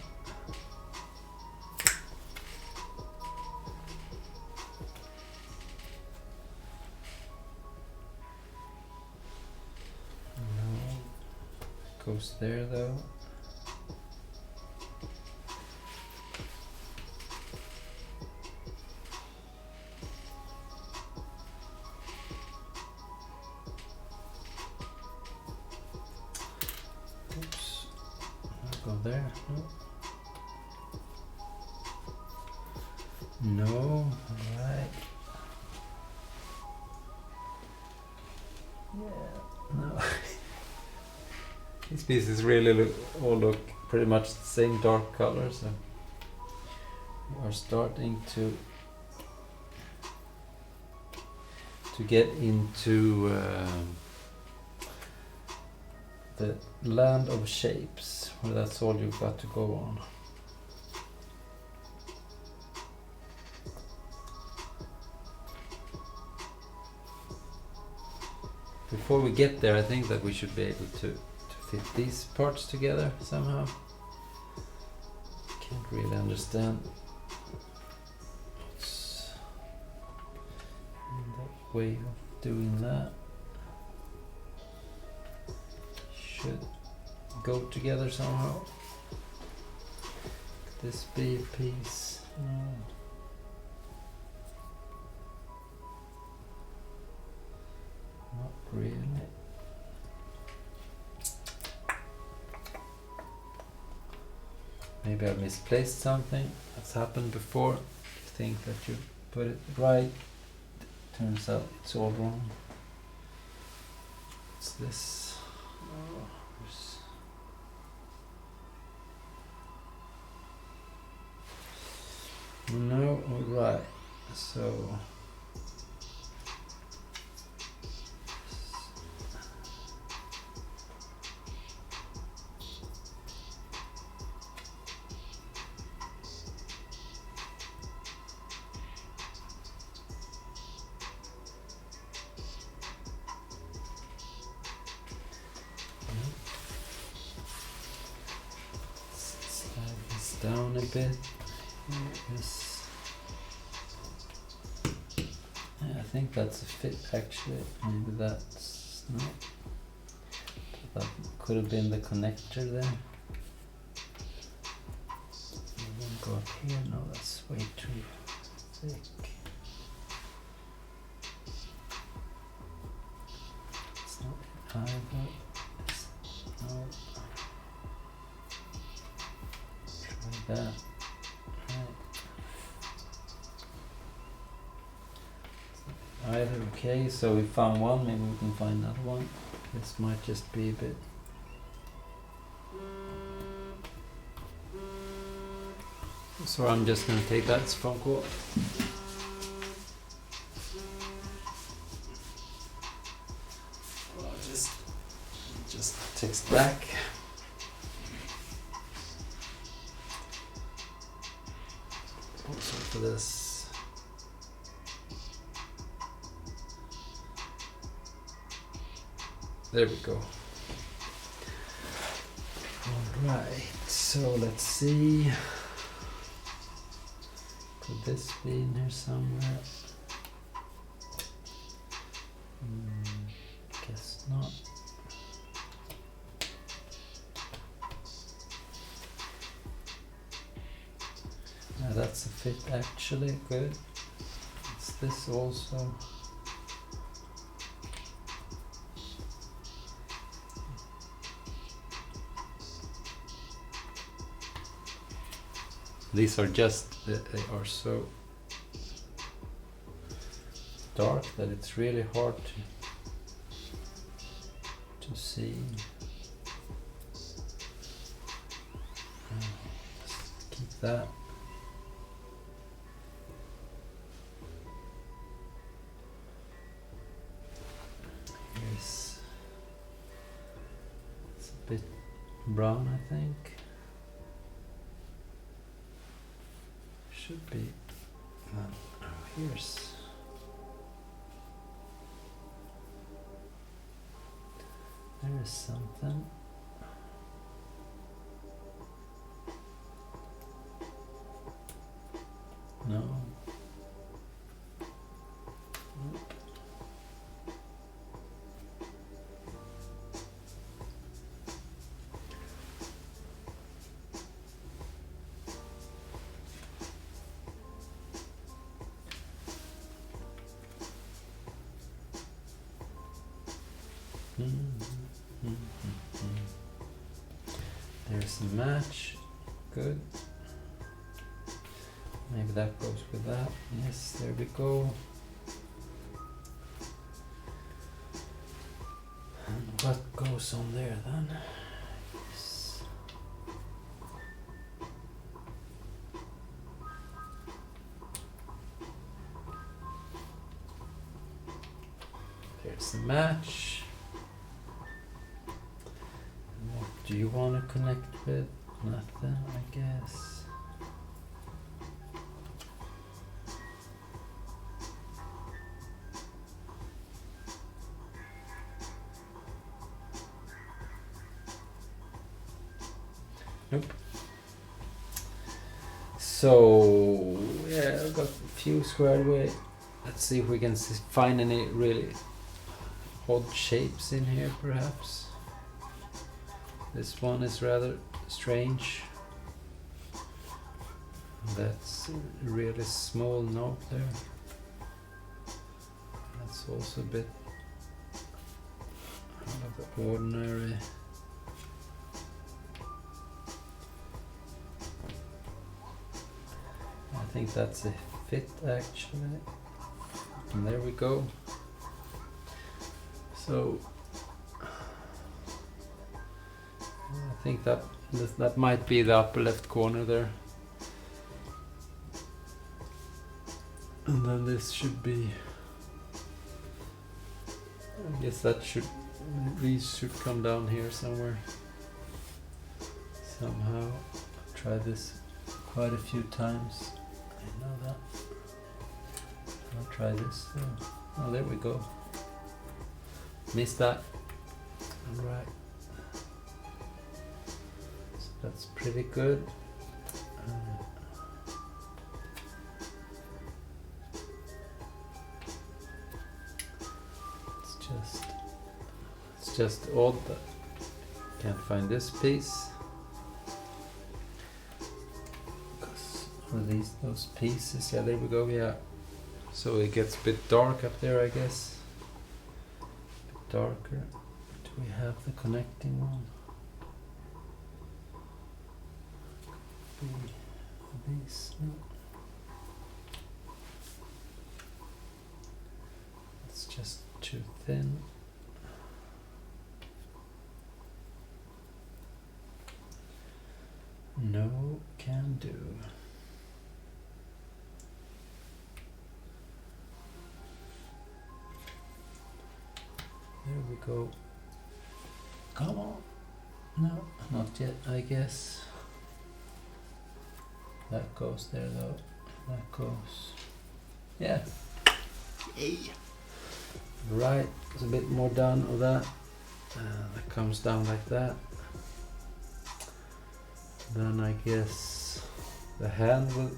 No, goes there though. Go there. No. No. Alright. Yeah. No. These pieces really all look pretty much the same dark color, so we are starting to get into the land of shapes, where that's all you've got to go on. Before we get there, I think that we should be able to fit these parts together somehow. Can't really understand what's in the way of doing that. Should go together somehow. Could this be a piece? No. Not really. Maybe I misplaced something. That's happened before. You think that you put it right. Turns out it's all wrong. What's this? No, alright. So slide this down a bit. Yes. Yeah, I think that's a fit actually. Maybe that's not. That could have been the connector there. And then go up here. No, that's way too thick. It's not it either. No. Try that. Either. Okay, so we found one, maybe we can find another one. This might just be a bit. So I'm just gonna take that phone call. Well, just text back. Also for this. There we go. Alright, so let's see. Could this be in here somewhere? Guess not. Now that's a fit actually, good. It's this also. These are just, they are so dark that it's really hard to see. Just keep that. Here's, it's a bit brown, I think. Should be. Here's. There is something. No. Nope. There's a match. Good. Maybe that goes with that. Yes, there we go. And what goes on there then? Yes. There's a match. And what do you want to connect with? Nothing, I guess. Nope. So yeah, I've got a few squared away. Let's see if we can find any really odd shapes in here, perhaps. This one is rather strange. That's a really small knob there. That's also a bit out of the ordinary. I think that's a fit actually. And there we go. So I think that might be the upper left corner there. And then this should be, I guess that should, these should come down here somewhere. Somehow. I've tried this quite a few times. I know that. I'll try this. Oh, there we go. Missed that. Alright. So that's pretty good. It's just odd that I can't find this piece. Release those pieces. Yeah, there we go. Yeah, so it gets a bit dark up there, I guess. A bit darker. Do we have the connecting one? These. No. It's just too thin. No, can do. There we go. Come on. No, not yet, I guess. That goes there though. That goes. Yeah. Yay. Right, there's a bit more done of that. That comes down like that. Then I guess the hand will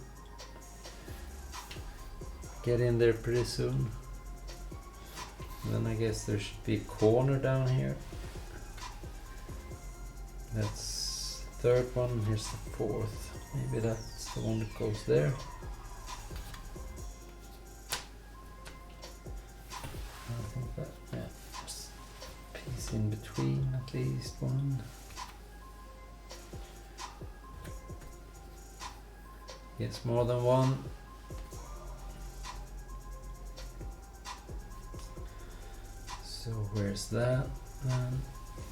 get in there pretty soon. Then I guess there should be a corner down here. That's the third one, here's the fourth. Maybe that's the one that goes there. I think that, yeah, there's a piece in between, at least one. Yes, more than one. So where's that then?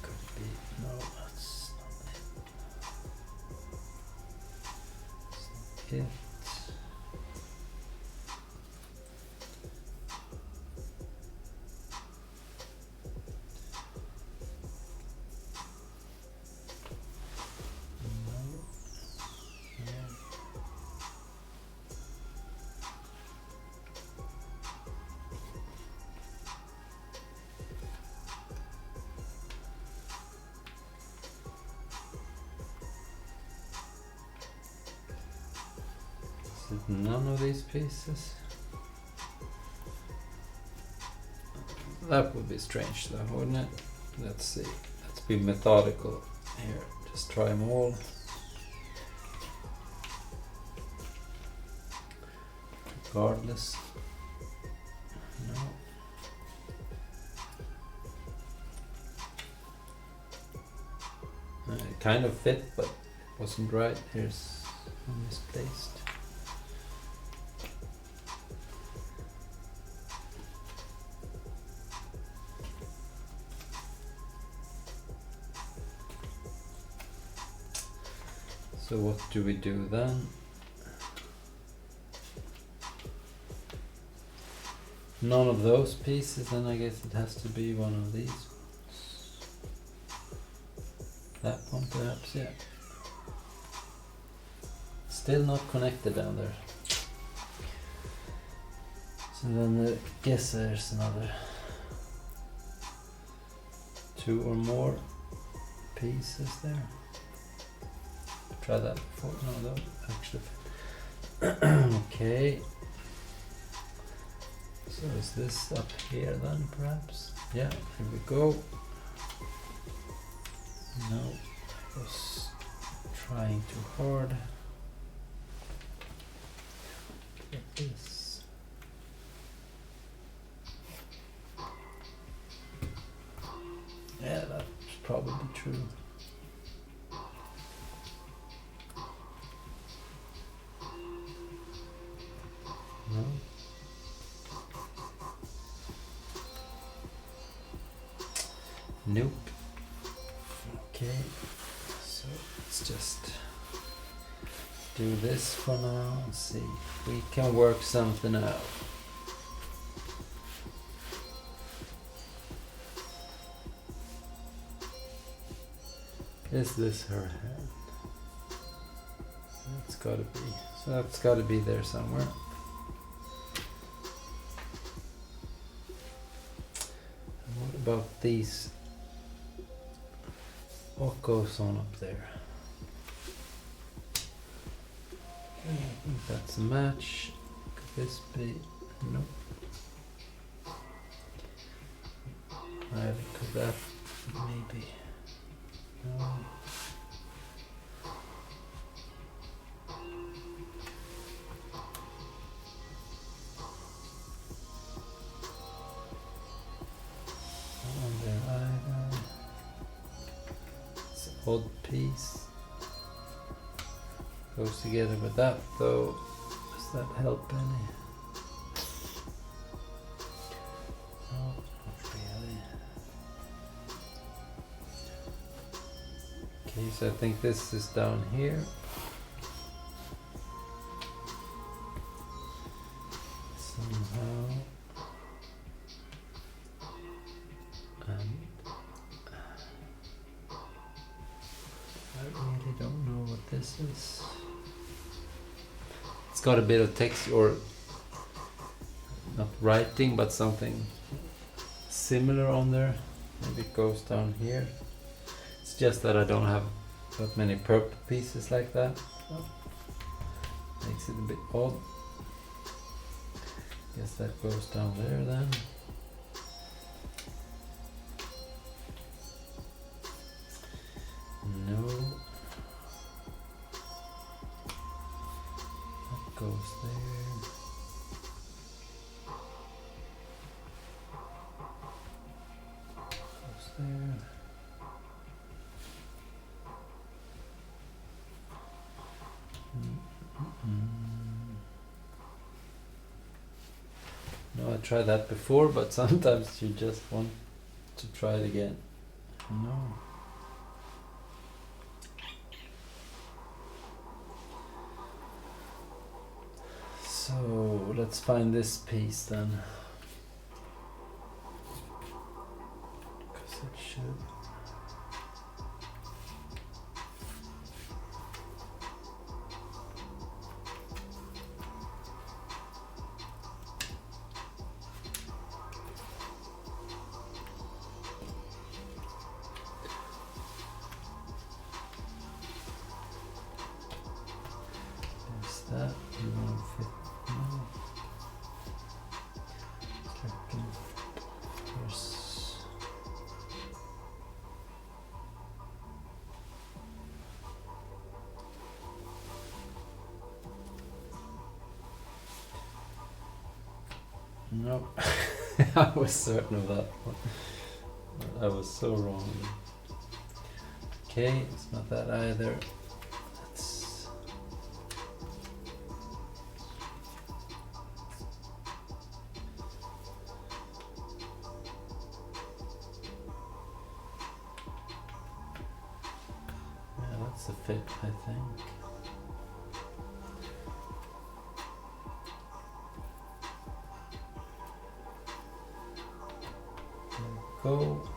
Could be, no, that's not it. None of these pieces. That would be strange though, wouldn't it? Let's see. Let's be methodical here. Just try them all. Regardless. No. It kind of fit, but it wasn't right. Here's misplaced. So what do we do then? None of those pieces, then I guess it has to be one of these ones. That one perhaps, yeah. Still not connected down there. So then I guess there's another 2 or more pieces there. Try that before, no, that actually. Okay. So is this up here then, perhaps? Yeah, here we go. No, I was trying too hard. Get this. Yeah, that's probably true. No. Nope. Okay, so let's just do this for now and see if we can work something out. Is this her hand? That's gotta be. So that's gotta be there somewhere. And what about these? What goes on up there? I think that's a match. Could this be? Nope. Could that maybe? No. Not on there either. It's an odd piece. Goes together with that though. Does that help any? No, not really. Okay, so I think this is down here. Somehow. And I really don't know what this is. It's got a bit of text, or not writing, but something similar on there. Maybe it goes down here. It's just that I don't have that many purple pieces like that. So makes it a bit odd. Guess that goes down there then. No. That goes there. Goes there. No, I tried that before, but sometimes you just want to try it again. No. So let's find this piece then. Because it should. There's that. You won't fit. No. Checking. There's. No. I was certain of that one. I was so wrong. Okay, it's not that either. Let's. Yeah, that's a fit, I think. There we go.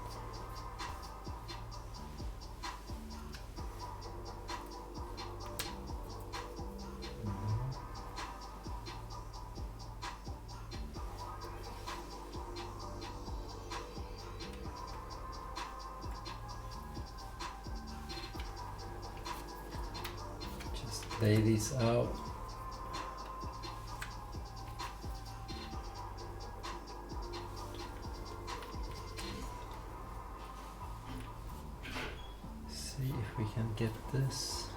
Just lay these out. See if we can get this.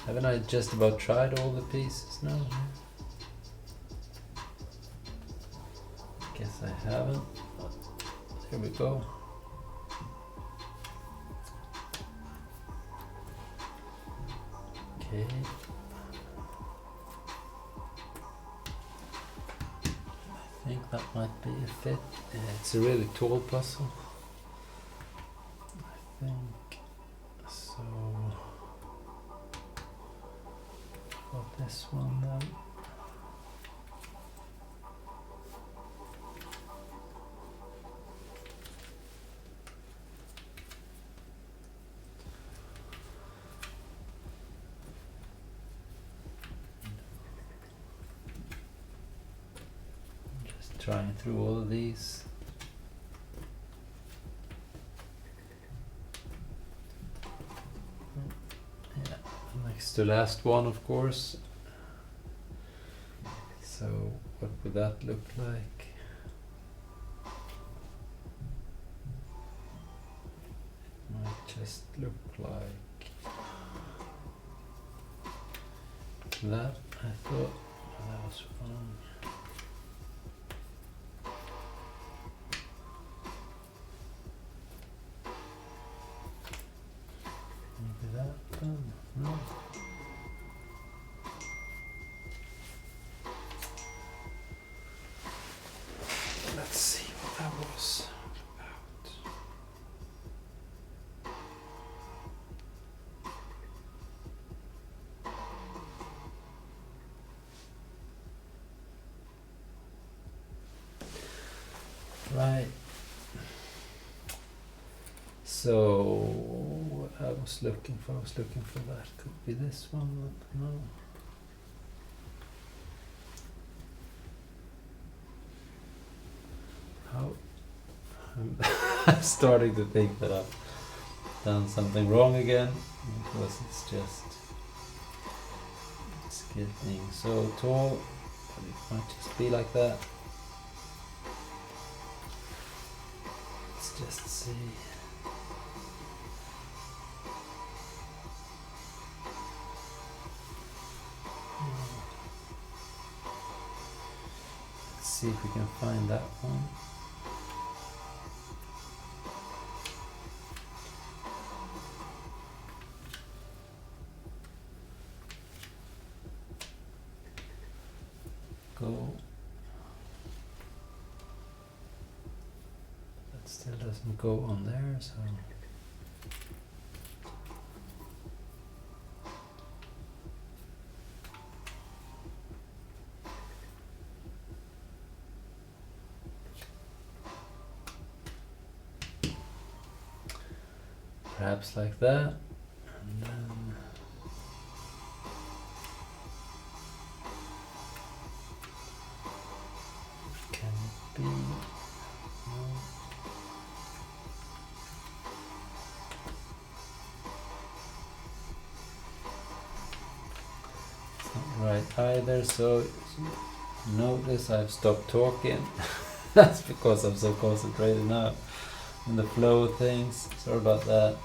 Haven't I just about tried all the pieces now? Guess I haven't. But here we go. Okay. I think that might be a fit. Yeah, it's a really tall puzzle. I think so. Got this one then. Just trying through all of these. Next to last one, of course. So what would that look like? Might just look like that. I thought that was wrong. Maybe that then? No. Let's see what that was about. Right. So what I was looking for that. Could be this one, but no. How? I'm starting to think that I've done something wrong again, because it's just getting so tall. But it might just be like that. Let's just see. Let's see if we can find that one. Go. That still doesn't go on there, so perhaps like that, and then can it be? No. It's not right either, so notice I've stopped talking. That's because I'm so concentrated now on the flow of things. Sorry about that.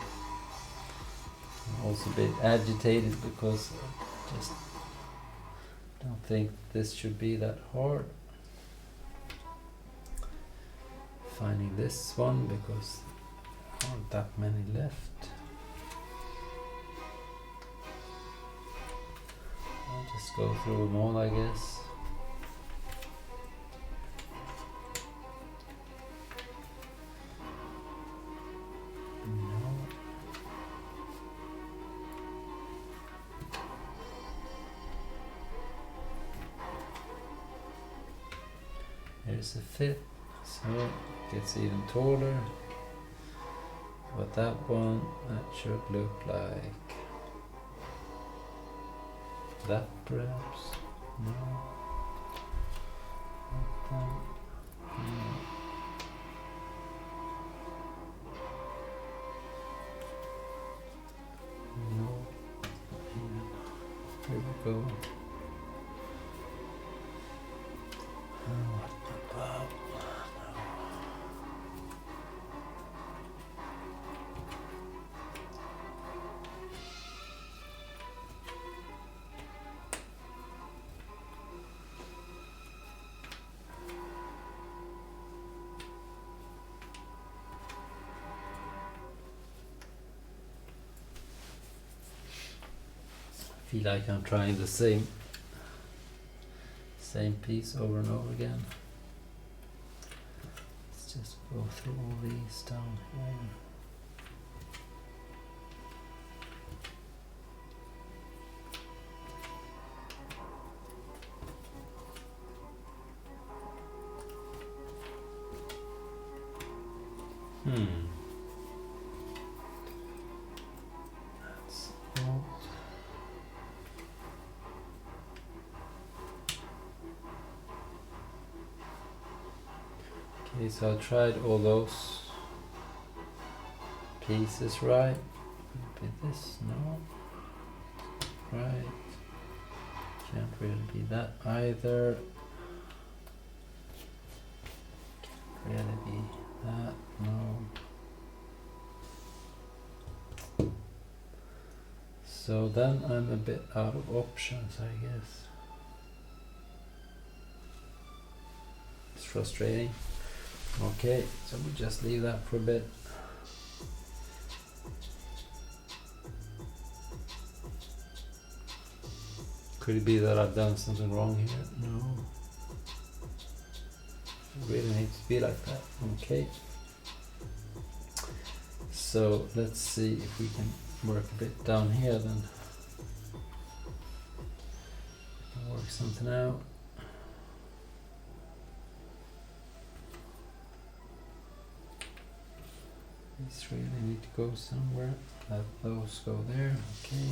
I'm also a bit agitated because I just don't think this should be that hard. Finding this one because there aren't that many left. I'll just go through them all, I guess. No. Here's a fifth, so it gets even taller. But that one, that should look like that perhaps. No. That one. No. No. Here we go. What about? I feel like I'm trying the same piece over and over again. Let's just go through all these down here. That's not. Okay, so I tried all those pieces, right? Maybe this, no. Right. Can't really be that either. Can't really be that, no. So then I'm a bit out of options, I guess. It's frustrating. Okay, so we just leave that for a bit. Could it be that I've done something wrong here? No. It really needs to be like that. Okay. So let's see if we can work a bit down here then. Work something out. These really need to go somewhere. Let those go there. Okay.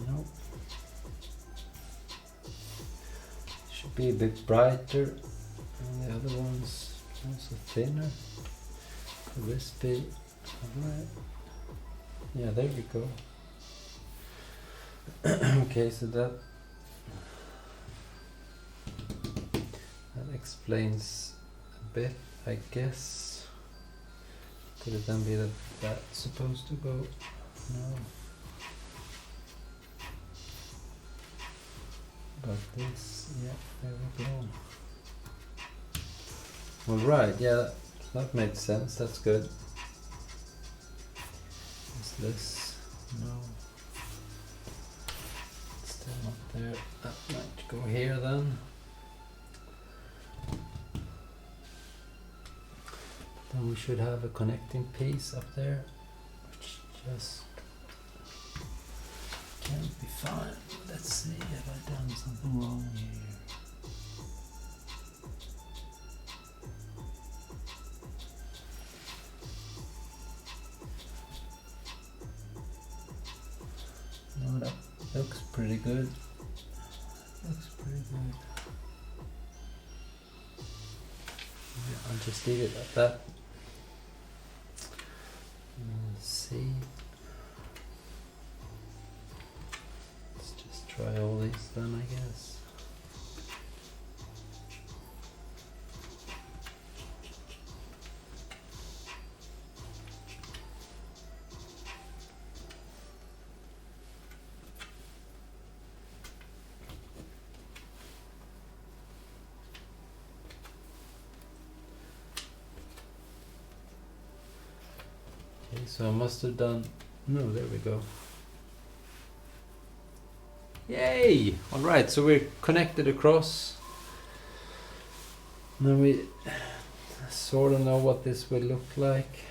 Nope. Should be a bit brighter, and the other ones also thinner. Could this be alright? Yeah, there we go. Okay, so that explains a bit, I guess. Could it then be that that's supposed to go? No. But this, yeah, there we go. Alright, yeah, that made sense, that's good. Is this? No. Still not there. That might go here then. Then we should have a connecting piece up there, which just can't be fine. Let's see, have I done something wrong here? No, that looks pretty good. Looks pretty good. Yeah, I'll just leave it at that. Let's see. Let's just try all these then, I guess. Okay, so I must have done. No, there we go. Yay! Alright, so we're connected across. Now we sort of know what this will look like.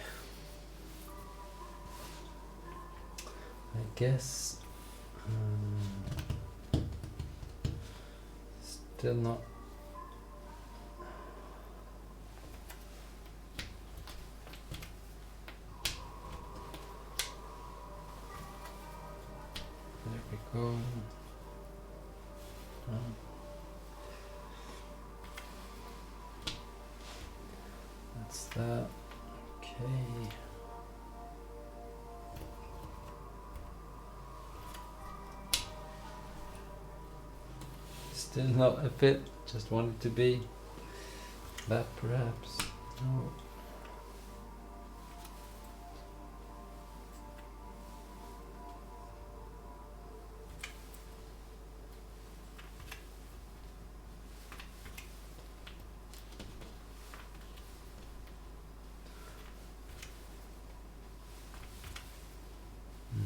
I guess. Still not. There we go. That's that. Okay. Still not a fit. Just want it to be that, perhaps. No.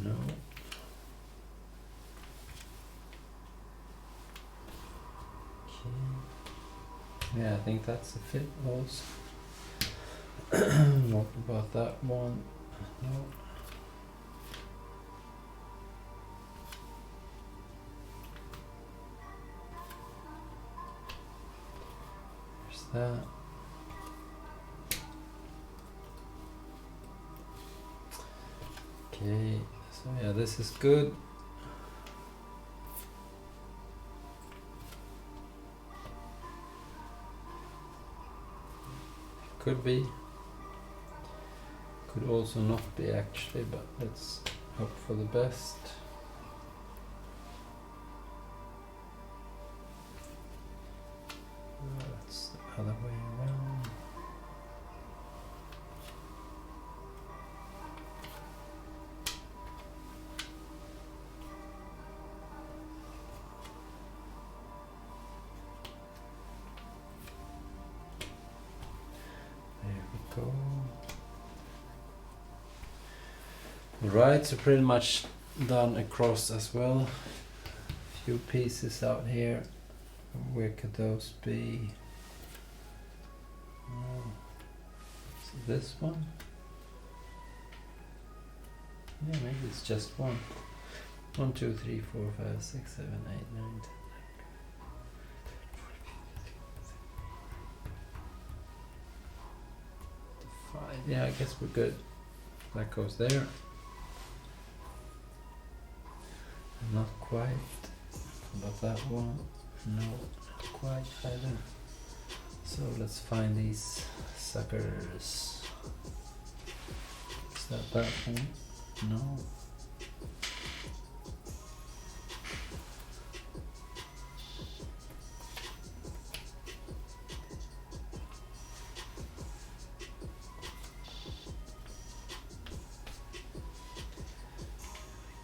No. Okay. Yeah, I think that's a fit also. What about that one? No. There's that. Okay, so yeah, this is good. Could be. Could also not be actually, but let's hope for the best. That's the other way around. There we go. Right, so pretty much done across as well. Few pieces out here. Where could those be? So this one? Yeah, maybe it's just one. 1, 2, 3, 4, 5, 6, 7, 8, 9, 10. Yeah, I guess we're good. That goes there. Not quite. About that one? No, not quite either. So let's find these suckers. Is that one? No.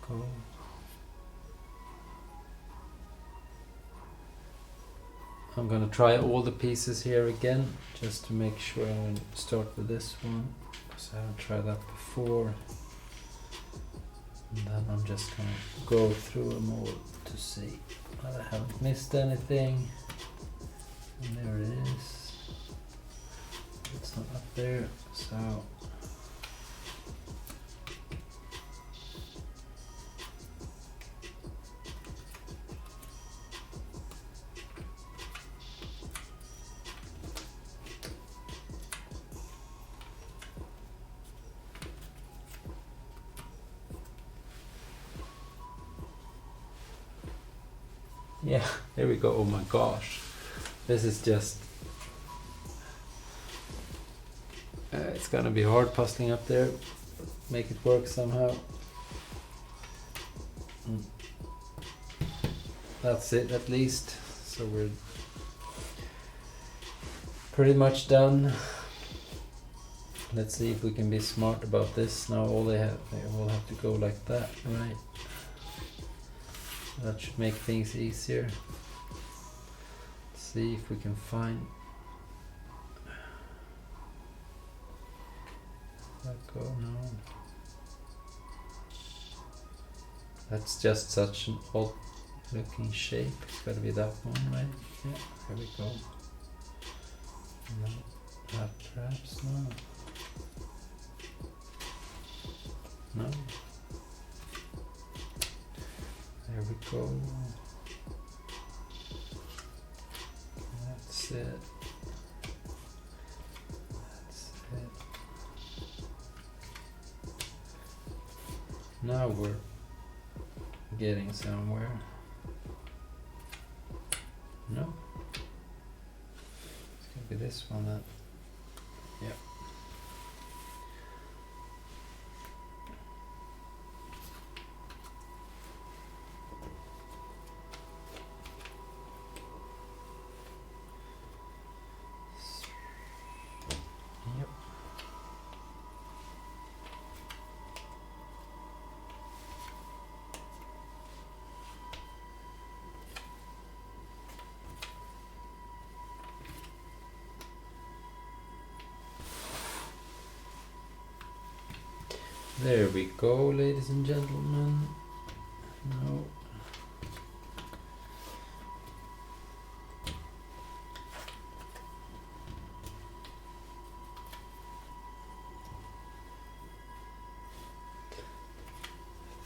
Go. I'm gonna try all the pieces here again, just to make sure. I'm gonna start with this one, because I haven't tried that before. And then I'm just gonna go through them all to see that I haven't missed anything. And there it is. It's not up there, so yeah, there we go. Oh my gosh, this is just it's gonna be hard puzzling up there. Make it work somehow. That's it, at least. So we're pretty much done. Let's see if we can be smart about this. Now they all have to go like that, right? That should make things easier. Let's see if we can find that go. No, that's just such an odd looking shape. It's gotta be that one, right? Yeah, here we go. No, that perhaps, no. No. There we go. That's it. That's it. Now we're getting somewhere. No? It's gonna be this one then. Yep. There we go, ladies and gentlemen. No.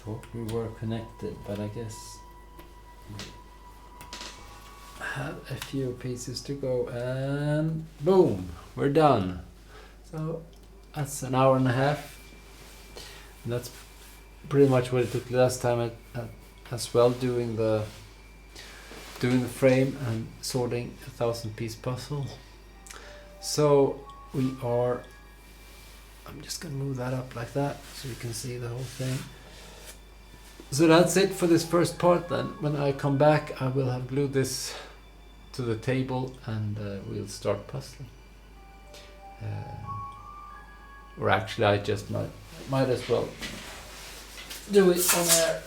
Thought we were connected, but I guess we have a few pieces to go, and boom, we're done. So that's an hour and a half. And that's pretty much what it took last time as well, doing the frame and sorting a 1,000-piece puzzle. So I'm just gonna move that up like that so you can see the whole thing. So that's it for this first part then. When I come back, I will have glued this to the table and we'll start puzzling. Or actually I just might as well do it on air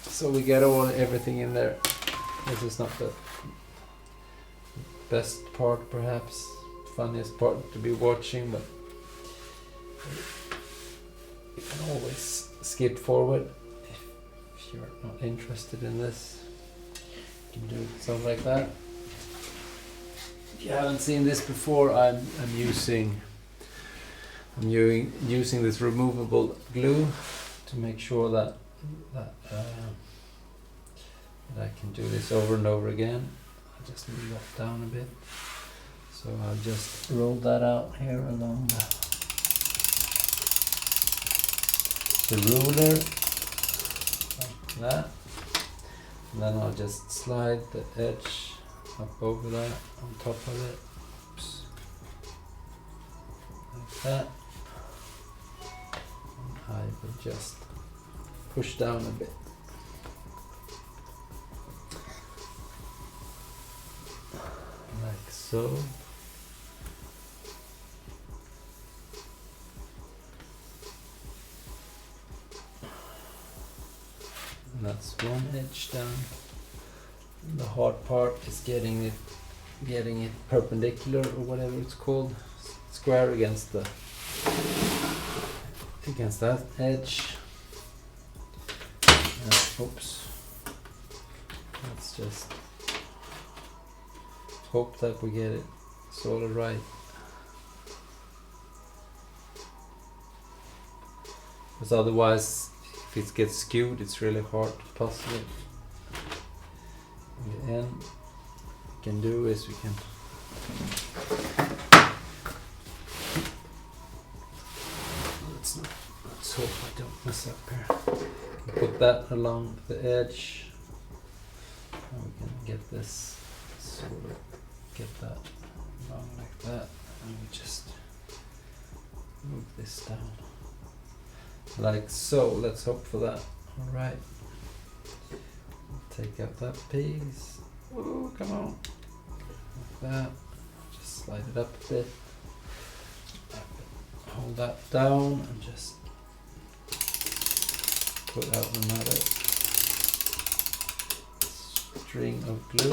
so we get everything in there. This is not the best part, perhaps funniest part to be watching, but you can always skip forward if you're not interested in this. You can do something like that. If you haven't seen this before, I'm using this removable glue to make sure that I can do this over and over again. I'll just move that down a bit. So I'll just roll that out here along the ruler like that, and then I'll just slide the edge up over that on top of it. Oops. Like that. And I will just push down a bit. Like so. And that's one edge done. And the hard part is getting it perpendicular, or whatever it's called, square against that edge. Oops. Let's just hope that we get it sort of right. Because otherwise, if it gets skewed, it's really hard to puzzle it. In the end, what we can do is we can let's hope I don't mess up here. Put that along the edge, and we can get this sort of get that along like that, and we just move this down like so. Let's hope for that. All right, take out that piece. Oh, come on, like that. Just slide it up a bit. Hold that down and just put out another string of glue.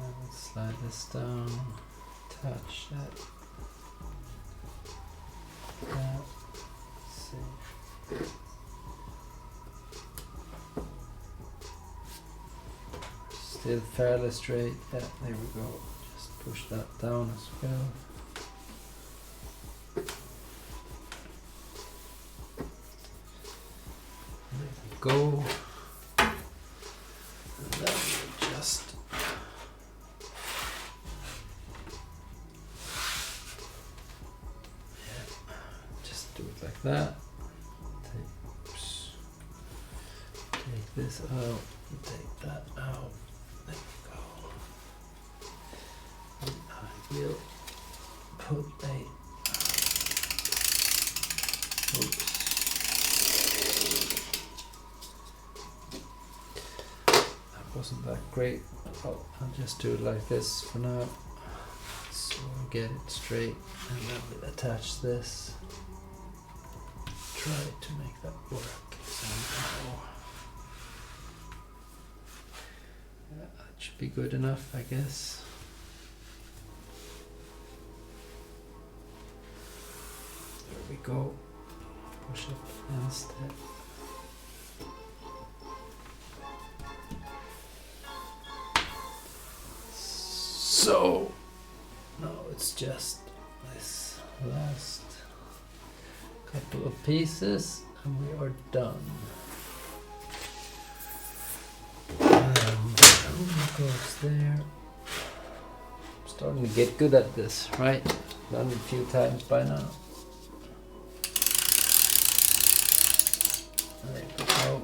And we'll slide this down, attach that. Let's see. Still fairly straight. Yeah, there we go. Just push that down as well. Go, and then we'll just do it like that. Take this out, take that out. There we go. And I will put a wasn't that great. I'll just do it like this for now, so we'll get it straight, and then we'll attach this. Try to make that work somehow. Yeah, that should be good enough, I guess. There we go. Push up against it. So now it's just this last couple of pieces and we are done. And goes there. I'm starting to get good at this, right? Done it a few times by now. There we go.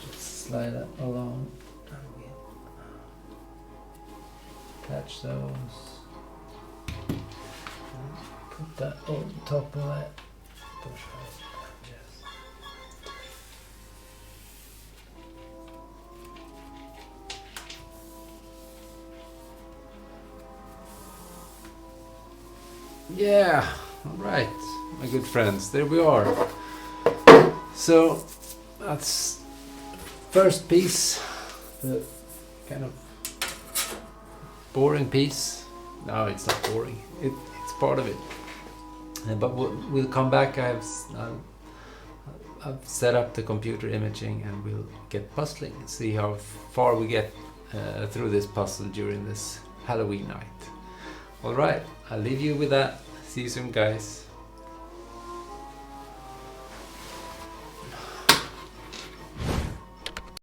Just slide that along. Attach those. Put that on top of it. Push right. Yes. Yeah, all right, my good friends, there we are. So that's first piece, the kind of boring piece. No, it's not boring. It's part of it. But we'll come back. I've set up the computer imaging, and we'll get puzzling and see how far we get through this puzzle during this Halloween night. All right, I'll leave you with that. See you soon, guys.